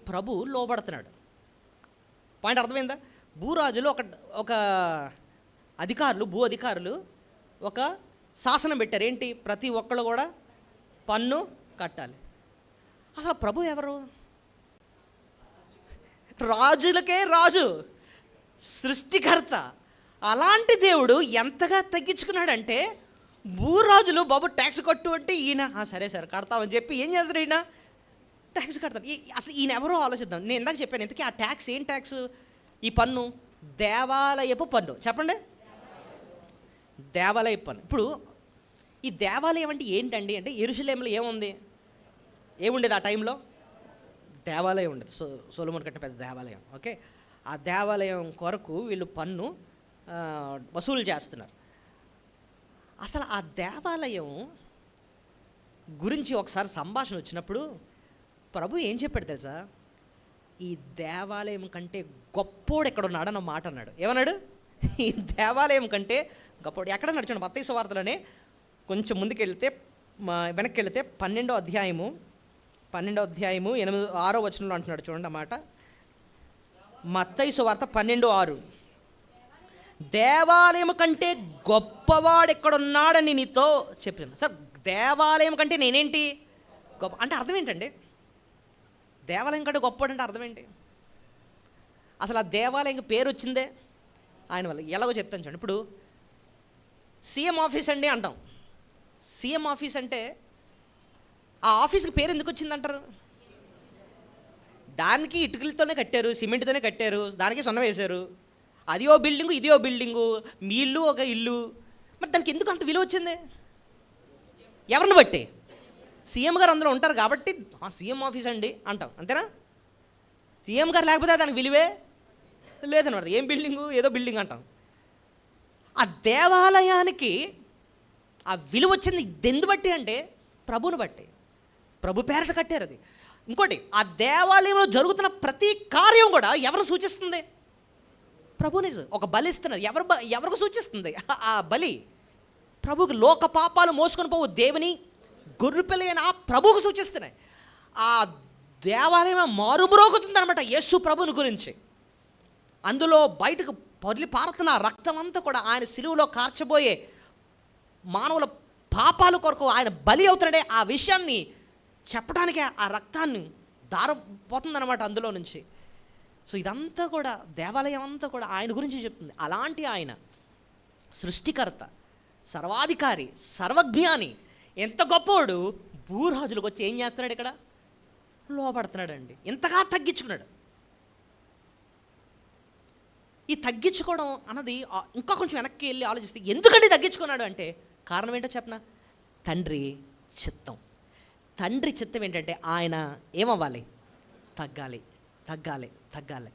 ప్రభు లోబడుతున్నాడు. పాయింట్ అర్థమైందా? భూరాజులు ఒక భూ అధికారులు ఒక శాసనం పెట్టారు. ఏంటి? ప్రతి ఒక్కళ్ళు కూడా పన్ను కట్టాలి. అసలు ప్రభు ఎవరు? రాజులకే రాజు, సృష్టికర్త. అలాంటి దేవుడు ఎంతగా తగ్గించుకున్నాడంటే, భూరాజులు బాబు ట్యాక్స్ కట్టు అంటే ఈయన సరే కడతామని చెప్పి ఏం చేస్తారు? ఈయన ట్యాక్స్ కడతారు. అసలు ఈయన ఎవరో ఆలోచిద్దాం. నేను ఇందాక చెప్పాను, ఇంతకీ ఆ ట్యాక్స్ ఏం ట్యాక్స్? ఈ పన్ను దేవాలయపు పన్ను. చెప్పండి, దేవాలయపు పన్ను. ఇప్పుడు ఈ దేవాలయం అంటే ఏంటండి అంటే, యెరూషలేములో ఏముండేది ఆ టైంలో? దేవాలయం ఉండేది. సొలొమోను కట్టిన పెద్ద దేవాలయం. ఓకే, ఆ దేవాలయం కొరకు వీళ్ళు పన్ను వసూలు చేస్తున్నారు. అసలు ఆ దేవాలయం గురించి ఒకసారి సంభాషణ వచ్చినప్పుడు ప్రభు ఏం చెప్పాడు తెలుసా? ఈ దేవాలయం కంటే గొప్పోడు ఎక్కడ ఉన్నాడన్న మాట అన్నాడు. ఏమన్నాడు? ఈ దేవాలయం కంటే గొప్పోడు ఎక్కడ నడిచాడు? మత్తయి సువార్తలోనే కొంచెం ముందుకు వెళ్తే, వెనక్కి వెళితే 12వ అధ్యాయము 6వ వచనంలో అంటున్నాడు. చూడండి అన్నమాట. మత్తయి సువార్త 12:6. దేవాలయం కంటే గొప్పవాడు ఎక్కడున్నాడని నీతో చెప్పాను. సార్, దేవాలయం కంటే నేనేంటి గొప్ప అంటే అర్థం ఏంటండి? దేవాలయం కంటే గొప్పవాడు అంటే అర్థం ఏంటి? అసలు ఆ దేవాలయం పేరు వచ్చిందే ఆయన వల్ల. ఎలాగో చెప్తాను చూడండి. ఇప్పుడు సీఎం ఆఫీస్ అండి అంటాం. సీఎం ఆఫీస్ అంటే ఆ ఆఫీస్కి పేరు ఎందుకు వచ్చిందంటారు? దానికి ఇటుకలతోనే కట్టారు, సిమెంట్తోనే కట్టారు, దానికి సున్నం వేశారు. అది ఓ బిల్డింగు, ఇది ఓ బిల్డింగు, మీ ఇల్లు ఒక ఇల్లు. మరి దానికి ఎందుకు అంత విలువ వచ్చింది? ఎవరిని బట్టి? సీఎం గారు అందులో ఉంటారు కాబట్టి సీఎం ఆఫీస్ అండి అంటాం, అంతేనా? సీఎం గారు లేకపోతే దానికి విలువే లేదనమాట. ఏం బిల్డింగు? ఏదో బిల్డింగ్ అంటాం. ఆ దేవాలయానికి ఆ విలువ వచ్చింది దెందు బట్టి అంటే ప్రభుని బట్టి. ప్రభు పేరట కట్టారు అది. ఇంకోటి, ఆ దేవాలయంలో జరుగుతున్న ప్రతి కార్యం కూడా ఎవరిని సూచిస్తుంది? ప్రభుని. ఒక బలి ఇస్తున్నారు, ఎవరికి సూచిస్తుంది? ఆ బలి ప్రభుకి. లోక పాపాలు మోసుకొని పోవు దేవుని గొర్రెపిల్లైన ఆ ప్రభువుకు సూచిస్తున్నాయి. ఆ దేవాలయం మారుమ్రోగుతుంది అనమాట యేసు ప్రభుని గురించి. అందులో బయటకు పొర్లి పారుతున్న రక్తం అంతా కూడా ఆయన సిలువలో కార్చబోయే మానవుల పాపాల కొరకు ఆయన బలి అవుతున్నాడే, ఆ విషయాన్ని చెప్పడానికే ఆ రక్తాన్ని దారపోతుందన్నమాట అందులో నుంచి. సో ఇదంతా కూడా దేవాలయం అంతా కూడా ఆయన గురించి చెప్తుంది. అలాంటి ఆయన సృష్టికర్త, సర్వాధికారి, సర్వజ్ఞాని, ఎంత గొప్పవాడు భూరాజులకు వచ్చి ఏం చేస్తున్నాడు? ఇక్కడ లోపడుతున్నాడండి. ఎంతగా తగ్గించుకున్నాడు. ఈ తగ్గించుకోవడం అన్నది ఇంకా కొంచెం వెనక్కి వెళ్ళి ఆలోచిస్తే ఎందుకంటే తగ్గించుకున్నాడు అంటే కారణం ఏంటో చెప్పనా? తండ్రి చిత్తం. తండ్రి చిత్తం ఏంటంటే ఆయన ఏమవ్వాలి? తగ్గాలి, తగ్గాలి, తగ్గాలి.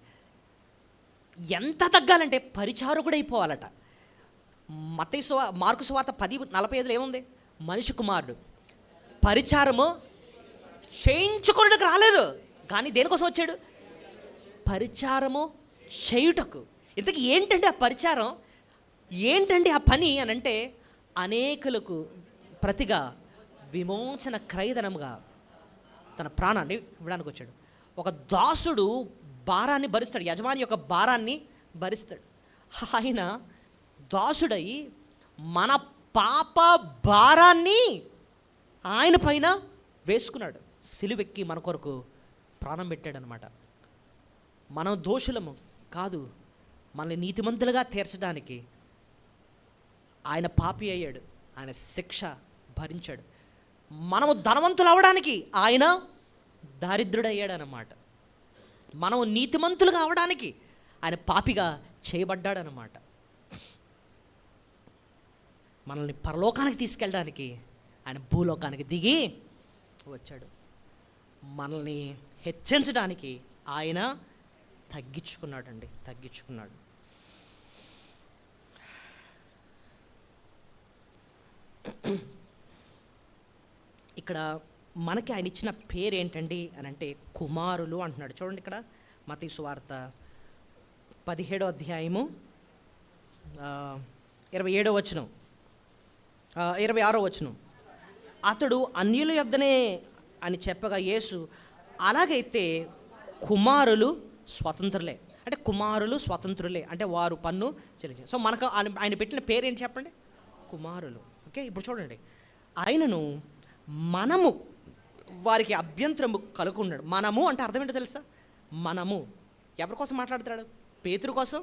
ఎంత తగ్గాలంటే పరిచారకుడు అయిపోవాలట. మార్కు సువార్త 10:45 ఏముంది? మనిషి కుమారుడు పరిచారము చేయించుకోవడానికి రాలేదు, కానీ దేనికోసం వచ్చాడు? పరిచారము చేయుటకు. ఇంతకీ ఏంటంటే ఆ పరిచారం ఏంటంటే ఆ పని అని అంటే, అనేకులకు ప్రతిగా విమోచన క్రయధనముగా తన ప్రాణాన్ని ఇవ్వడానికి వచ్చాడు. ఒక దాసుడు భారాన్ని భరిస్తాడు, యజమాని యొక్క భారాన్ని భరిస్తాడు. ఆయన దాసుడై మన పాప భారాన్ని ఆయన పైన వేసుకున్నాడు. సిలువెక్కి మన కొరకు ప్రాణం పెట్టాడనమాట. మనం దోషులము కాదు, మనల్ని నీతిమంతులుగా తీర్చడానికి ఆయన పాపి అయ్యాడు, ఆయన శిక్ష భరించాడు. మనము ధనవంతులు అవ్వడానికి ఆయన దారిద్రుడయ్యాడు అన్నమాట. మనం నీతిమంతులుగా అవడానికి ఆయన పాపిగా చేయబడ్డాడనమాట. మనల్ని పరలోకానికి తీసుకెళ్ళడానికి ఆయన భూలోకానికి దిగి వచ్చాడు. మనల్ని హెచ్చించడానికి ఆయన తగ్గించుకున్నాడండి, తగ్గించుకున్నాడు. ఇక్కడ మనకి ఆయన ఇచ్చిన పేరు ఏంటండి అని అంటే కుమారులు అంటున్నాడు. చూడండి ఇక్కడ మత్తయి సువార్త 17వ అధ్యాయము 27వ వచనం 26వ వచనం. అతడు అన్యుల యొద్దనే అని చెప్పగా యేసు, అలాగైతే కుమారులు స్వతంత్రులే. అంటే కుమారులు స్వతంత్రులే, అంటే వారు పన్ను చెల్లించారు. సో మనకు ఆయన పెట్టిన పేరు ఏంటి చెప్పండి? కుమారులు. ఓకే, ఇప్పుడు చూడండి, ఆయనను మనము వారికి అభ్యంతరము కలుగుకున్నాడు. మనము అంటే అర్థం ఏంటో తెలుసా? మనము ఎవరి కోసం మాట్లాడుతున్నాడు? పేతురు కోసం,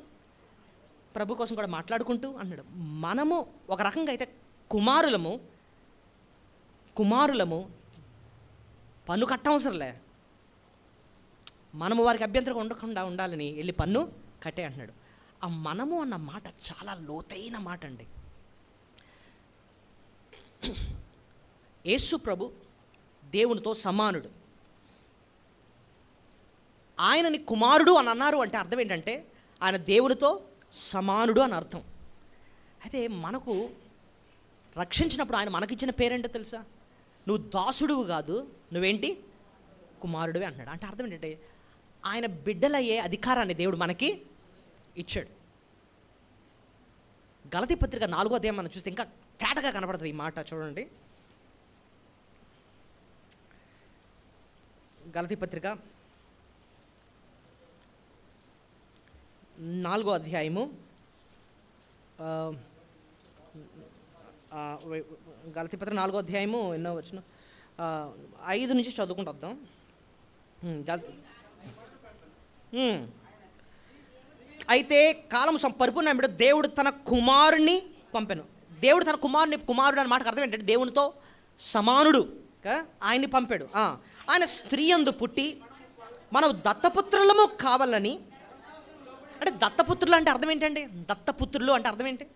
ప్రభు కోసం కూడా మాట్లాడుకుంటూ అన్నాడు. మనము ఒక రకంగా అయితే కుమారులము పన్ను కట్టవసరంలే, మనము వారికి అభ్యంతరం ఉండకుండా ఉండాలని వెళ్ళి పన్ను కట్టే అంటున్నాడు. ఆ మనము అన్న మాట చాలా లోతైన మాట అండి. యేసు ప్రభు దేవునితో సమానుడు. ఆయనని కుమారుడు అని అన్నారు అంటే అర్థం ఏంటంటే ఆయన దేవునితో సమానుడు అని అర్థం. అయితే మనకు రక్షించినప్పుడు ఆయన మనకిచ్చిన పేరేంటో తెలుసా? నువ్వు దాసుడువు కాదు, నువ్వేంటి? కుమారుడివి అంటున్నాడు. అంటే అర్థం ఏంటంటే ఆయన బిడ్డలయ్యే అధికారాన్ని దేవుడు మనకి ఇచ్చాడు. గలతీ పత్రిక 4వ అధ్యాయం మనం చూస్తే ఇంకా తేటగా కనపడుతుంది ఈ మాట. చూడండి, గలతీ పత్రిక 4వ అధ్యాయము గలతీ పత్రిక 4వ అధ్యాయము ఎన్నో వచ్చిన 5 నుంచి చదువుకుంటూ వద్దాం. అయితే కాలం పరిపూర్ణ దేవుడు తన కుమారుని పంపాను. దేవుడు తన కుమారుడు అన్న మాటకు అర్థం ఏంటంటే దేవునితో సమానుడు, ఆయన్ని పంపాడు. ఆయన స్త్రీ యందు పుట్టి మనం దత్తపుత్రులము కావాలని. అంటే దత్తపుత్రులు అంటే అర్థం ఏంటండి? దత్తపుత్రులు అంటే అర్థం ఏంటి?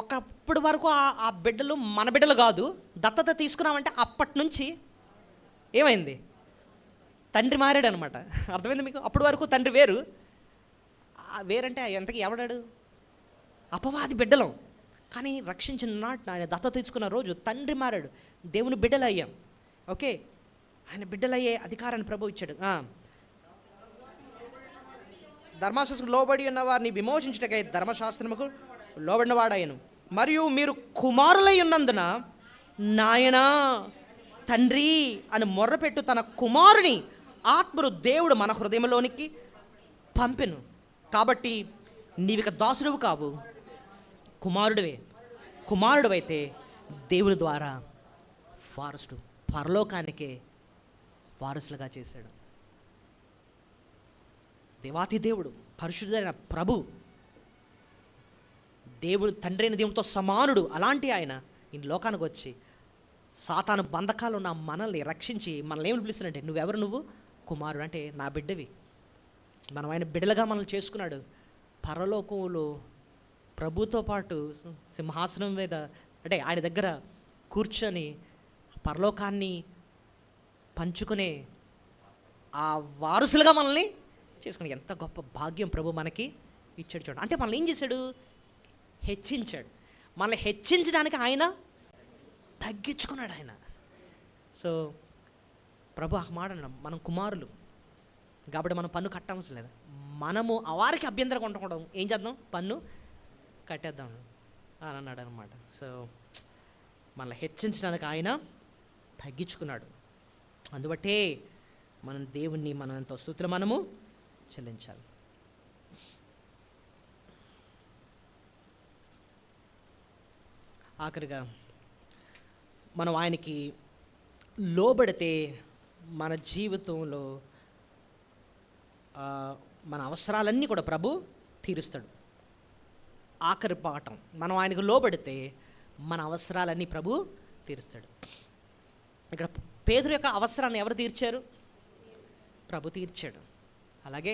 ఒకప్పుడు వరకు ఆ బిడ్డలు మన బిడ్డలు కాదు, దత్తత తీసుకున్నామంటే అప్పటి నుంచి ఏమైంది? తండ్రి మారాడు అనమాట. అర్థమైంది మీకు? అప్పటి వరకు తండ్రి వేరు. వేరంటే ఎంతకి ఎవడాడు? అపవాది బిడ్డలం. కానీ రక్షించిన నాటి ఆయన దత్తత తీసుకున్న రోజు తండ్రి మారాడు, దేవుని బిడ్డలు అయ్యాం. ఓకే, ఆయన బిడ్డలయ్యే అధికారాన్ని ప్రభు ఇచ్చాడు. ధర్మశాస్త్రం లోబడి ఉన్న వారిని విమోచించుటకై ధర్మశాస్త్రముకు లోబడిన వాడాయను. మరియు మీరు కుమారులై ఉన్నందున నాయనా తండ్రి అని మొర్రపెట్టు తన కుమారుని ఆత్మను దేవుడు మన హృదయంలోనికి పంపెను. కాబట్టి నీవిక దాసుడువు కావు, కుమారుడివే. కుమారుడివైతే దేవుని ద్వారా వారసుడు, పరలోకానికే వారసులుగా చేశాడు. దేవాతి దేవుడు, పరిశుద్ధుడైన ప్రభు, దేవుడు తండ్రి అయిన దేవునితో సమానుడు. అలాంటి ఆయన ఈ లోకానికి వచ్చి సాతాను బంధకాలు ఉన్న మనల్ని రక్షించి మనల్ని ఏమని పిలుస్తున్నాడంటే, నువ్వెవరు? నువ్వు కుమారుడు, అంటే నా బిడ్డవి. మనం ఆయన బిడ్డలుగా మనల్ని చేసుకున్నాడు. పరలోకంలో ప్రభుతో పాటు సింహాసనం మీద, అంటే ఆయన దగ్గర కూర్చొని పరలోకాన్ని పంచుకునే ఆ వారసులుగా మనల్ని చేసుకుని ఎంత గొప్ప భాగ్యం ప్రభు మనకి ఇచ్చాడు. చూడండి, అంటే మనల్ని ఏం చేశాడు? హెచ్చించాడు. మనల్ని హెచ్చించడానికి ఆయన తగ్గించుకున్నాడు ఆయన. సో ప్రభు ఆ మాట అన్నాడు, మనం కుమారులు కాబట్టి మనం పన్ను కట్టవలసిన లేదు. మనము వారికి అభ్యంతరం ఉండకూడదు, ఏం చేద్దాం? పన్ను కట్టేద్దాం అని అన్నాడు అనమాట. సో మనల్ని హెచ్చించడానికి ఆయన తగ్గించుకున్నాడు. అందుబట్టే మనం దేవుణ్ణి మనంత స్తుతులు మనము చెల్లించాలి. ఆఖరిగా మనం ఆయనకి లోబడితే మన జీవితంలో మన అవసరాలన్నీ కూడా ప్రభు తీరుస్తాడు. ఆఖరి పాఠం, మనం ఆయనకు లోబడితే మన అవసరాలన్నీ ప్రభు తీరుస్తాడు. ఇక్కడ పేతురు యొక్క అవసరాన్ని ఎవరు తీర్చారు? ప్రభు తీర్చాడు. అలాగే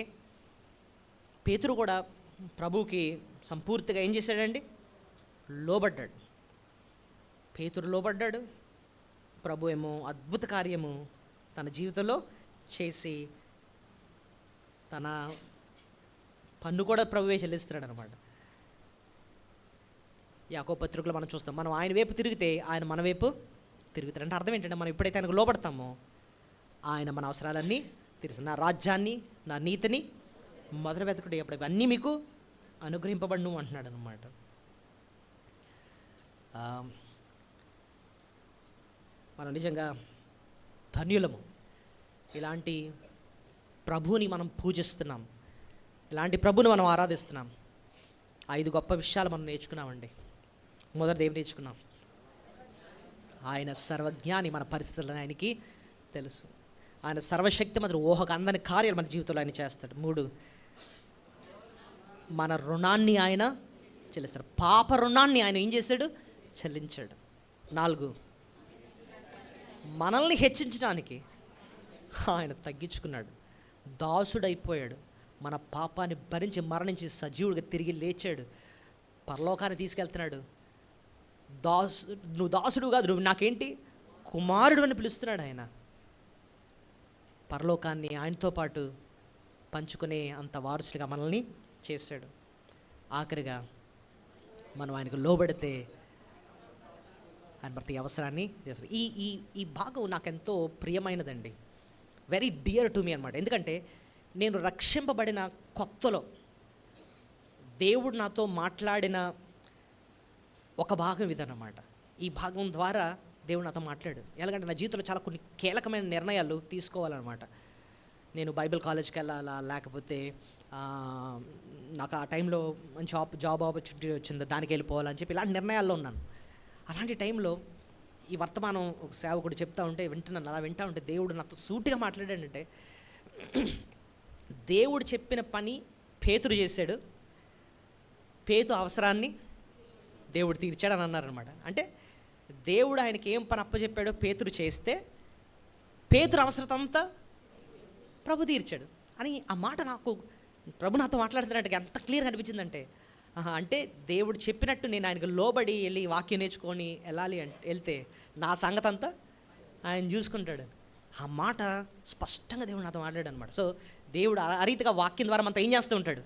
పేతురు కూడా ప్రభువుకి సంపూర్తిగా ఏం చేశాడండి? లోబడ్డాడు. పేతురు లోబడ్డాడు, ప్రభు ఏమో అద్భుత కార్యము తన జీవితంలో చేసి తన పన్ను కూడా ప్రభువే చెల్లిస్తున్నాడు అనమాట. యాకోబు పత్రికలో మనం చూస్తాం, మనం ఆయన వైపు తిరిగితే ఆయన మన వైపు తిరుగుతాడు. అంటే అర్థం ఏంటంటే, మనం ఎప్పుడైతే ఆయనకు లోబడతామో ఆయన మన అవసరాలన్నీ తీరుస్తాడు. నా రాజ్యాన్ని, నా నీతిని మొదలు వెతకుడు, అప్పుడు ఇవన్నీ మీకు అనుగ్రహింపబడును అంటున్నాడు అనమాట. మనం నిజంగా ధన్యులము. ఇలాంటి ప్రభువుని మనం పూజిస్తున్నాం, ఇలాంటి ప్రభుని మనం ఆరాధిస్తున్నాం. 5 గొప్ప విషయాలు మనం నేర్చుకున్నామండి. మొదటిది ఏం నేర్చుకున్నాం? ఆయన సర్వజ్ఞాని, మన పరిస్థితులను ఆయనకి తెలుసు. ఆయన సర్వశక్తి మంత్రి, ఊహకు అందని కార్యాలు మన జీవితంలో ఆయన చేస్తాడు. 3, మన రుణాన్ని ఆయన చెల్లిస్తాడు. పాప రుణాన్ని ఆయన ఏం చేశాడు? చెల్లించాడు. 4, మనల్ని హెచ్చించడానికి ఆయన తగ్గించుకున్నాడు, దాసుడైపోయాడు, మన పాపాన్ని భరించి మరణించి సజీవుడిగా తిరిగి లేచాడు, పరలోకాన్ని తీసుకెళ్తున్నాడు. నువ్వు దాసుడు కాదు, నువ్వు నాకేంటి కుమారుడు అని పిలుస్తున్నాడు. ఆయన పరలోకాన్ని ఆయనతో పాటు పంచుకునే అంత వారసుడిగా మనల్ని చేశాడు. ఆఖరిగా మనం ఆయనకు లోబడితే ఆయన ప్రతి అవసరాన్ని చేస్తాడు. ఈ ఈ ఈ భాగం నాకెంతో ప్రియమైనదండి, వెరీ డియర్ టు మీ అనమాట. ఎందుకంటే నేను రక్షింపబడిన కొత్తలో దేవుడు నాతో మాట్లాడిన ఒక భాగం ఇదన్నమాట. ఈ భాగం ద్వారా దేవుడు నాతో మాట్లాడు. ఎలాగంటే నా జీవితంలో చాలా కొన్ని కీలకమైన నిర్ణయాలు తీసుకోవాలన్నమాట. నేను బైబిల్ కాలేజ్కి వెళ్ళాలా, లేకపోతే నాకు ఆ టైంలో మంచి జాబ్ ఆపర్చునిటీ వచ్చింది, దానికి వెళ్ళిపోవాలని చెప్పి ఇలాంటి నిర్ణయాల్లో ఉన్నాను. అలాంటి టైంలో ఈ వర్తమానం ఒక సేవకుడు చెప్తా ఉంటే వింటున్నాను. అలా వింటా ఉంటే దేవుడు నాతో సూటిగా మాట్లాడాడంటే, దేవుడు చెప్పిన పని పేతురు చేశాడు, పేతు అవసరాన్ని దేవుడు తీర్చాడని అన్నారనమాట. అంటే దేవుడు ఆయనకి ఏం పని అప్పచెప్పాడో పేతురు చేస్తే పేతురు అవసరం అంతా ప్రభు తీర్చాడు అని ఆ మాట నాకు ప్రభు నాతో మాట్లాడుతున్నట్టుగా ఎంత క్లియర్గా అనిపించిందంటే, అంటే దేవుడు చెప్పినట్టు నేను ఆయనకు లోబడి వెళ్ళి వాక్యం నేర్చుకొని వెళ్ళాలి అంటే వెళ్తే నా సంగతి అంతా ఆయన చూసుకుంటాడు. ఆ మాట స్పష్టంగా దేవుడు నాతో మాట్లాడాడు అనమాట. సో దేవుడు ఆ రీతిగా వాక్యం ద్వారా మనతో ఏం చేస్తూ ఉంటాడు?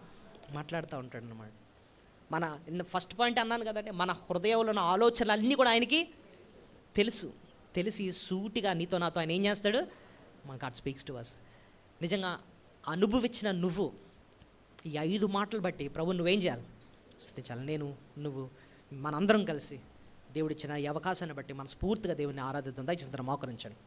మాట్లాడుతూ ఉంటాడు అనమాట. మన ఫస్ట్ పాయింట్ అన్నాను కదండి, మన హృదయంలో ఉన్న ఆలోచనలు అన్నీ కూడా ఆయనకి తెలిసి సూటిగా నీతో నాతో ఆయన ఏం చేస్తాడు? మన గాడ్ స్పీక్స్ టు అస్. నిజంగా అనుభవించిన నువ్వు ఈ 5 మాటలు బట్టి ప్రభు నువ్వేం చేయాలి? స్తుతించాలి. నేను నువ్వు మనందరం కలిసి దేవుడిచ్చిన ఈ అవకాశాన్ని బట్టి మనస్ఫూర్తిగా దేవుడిని ఆరాధిద్దాం. దయచేసి మోకరించండి.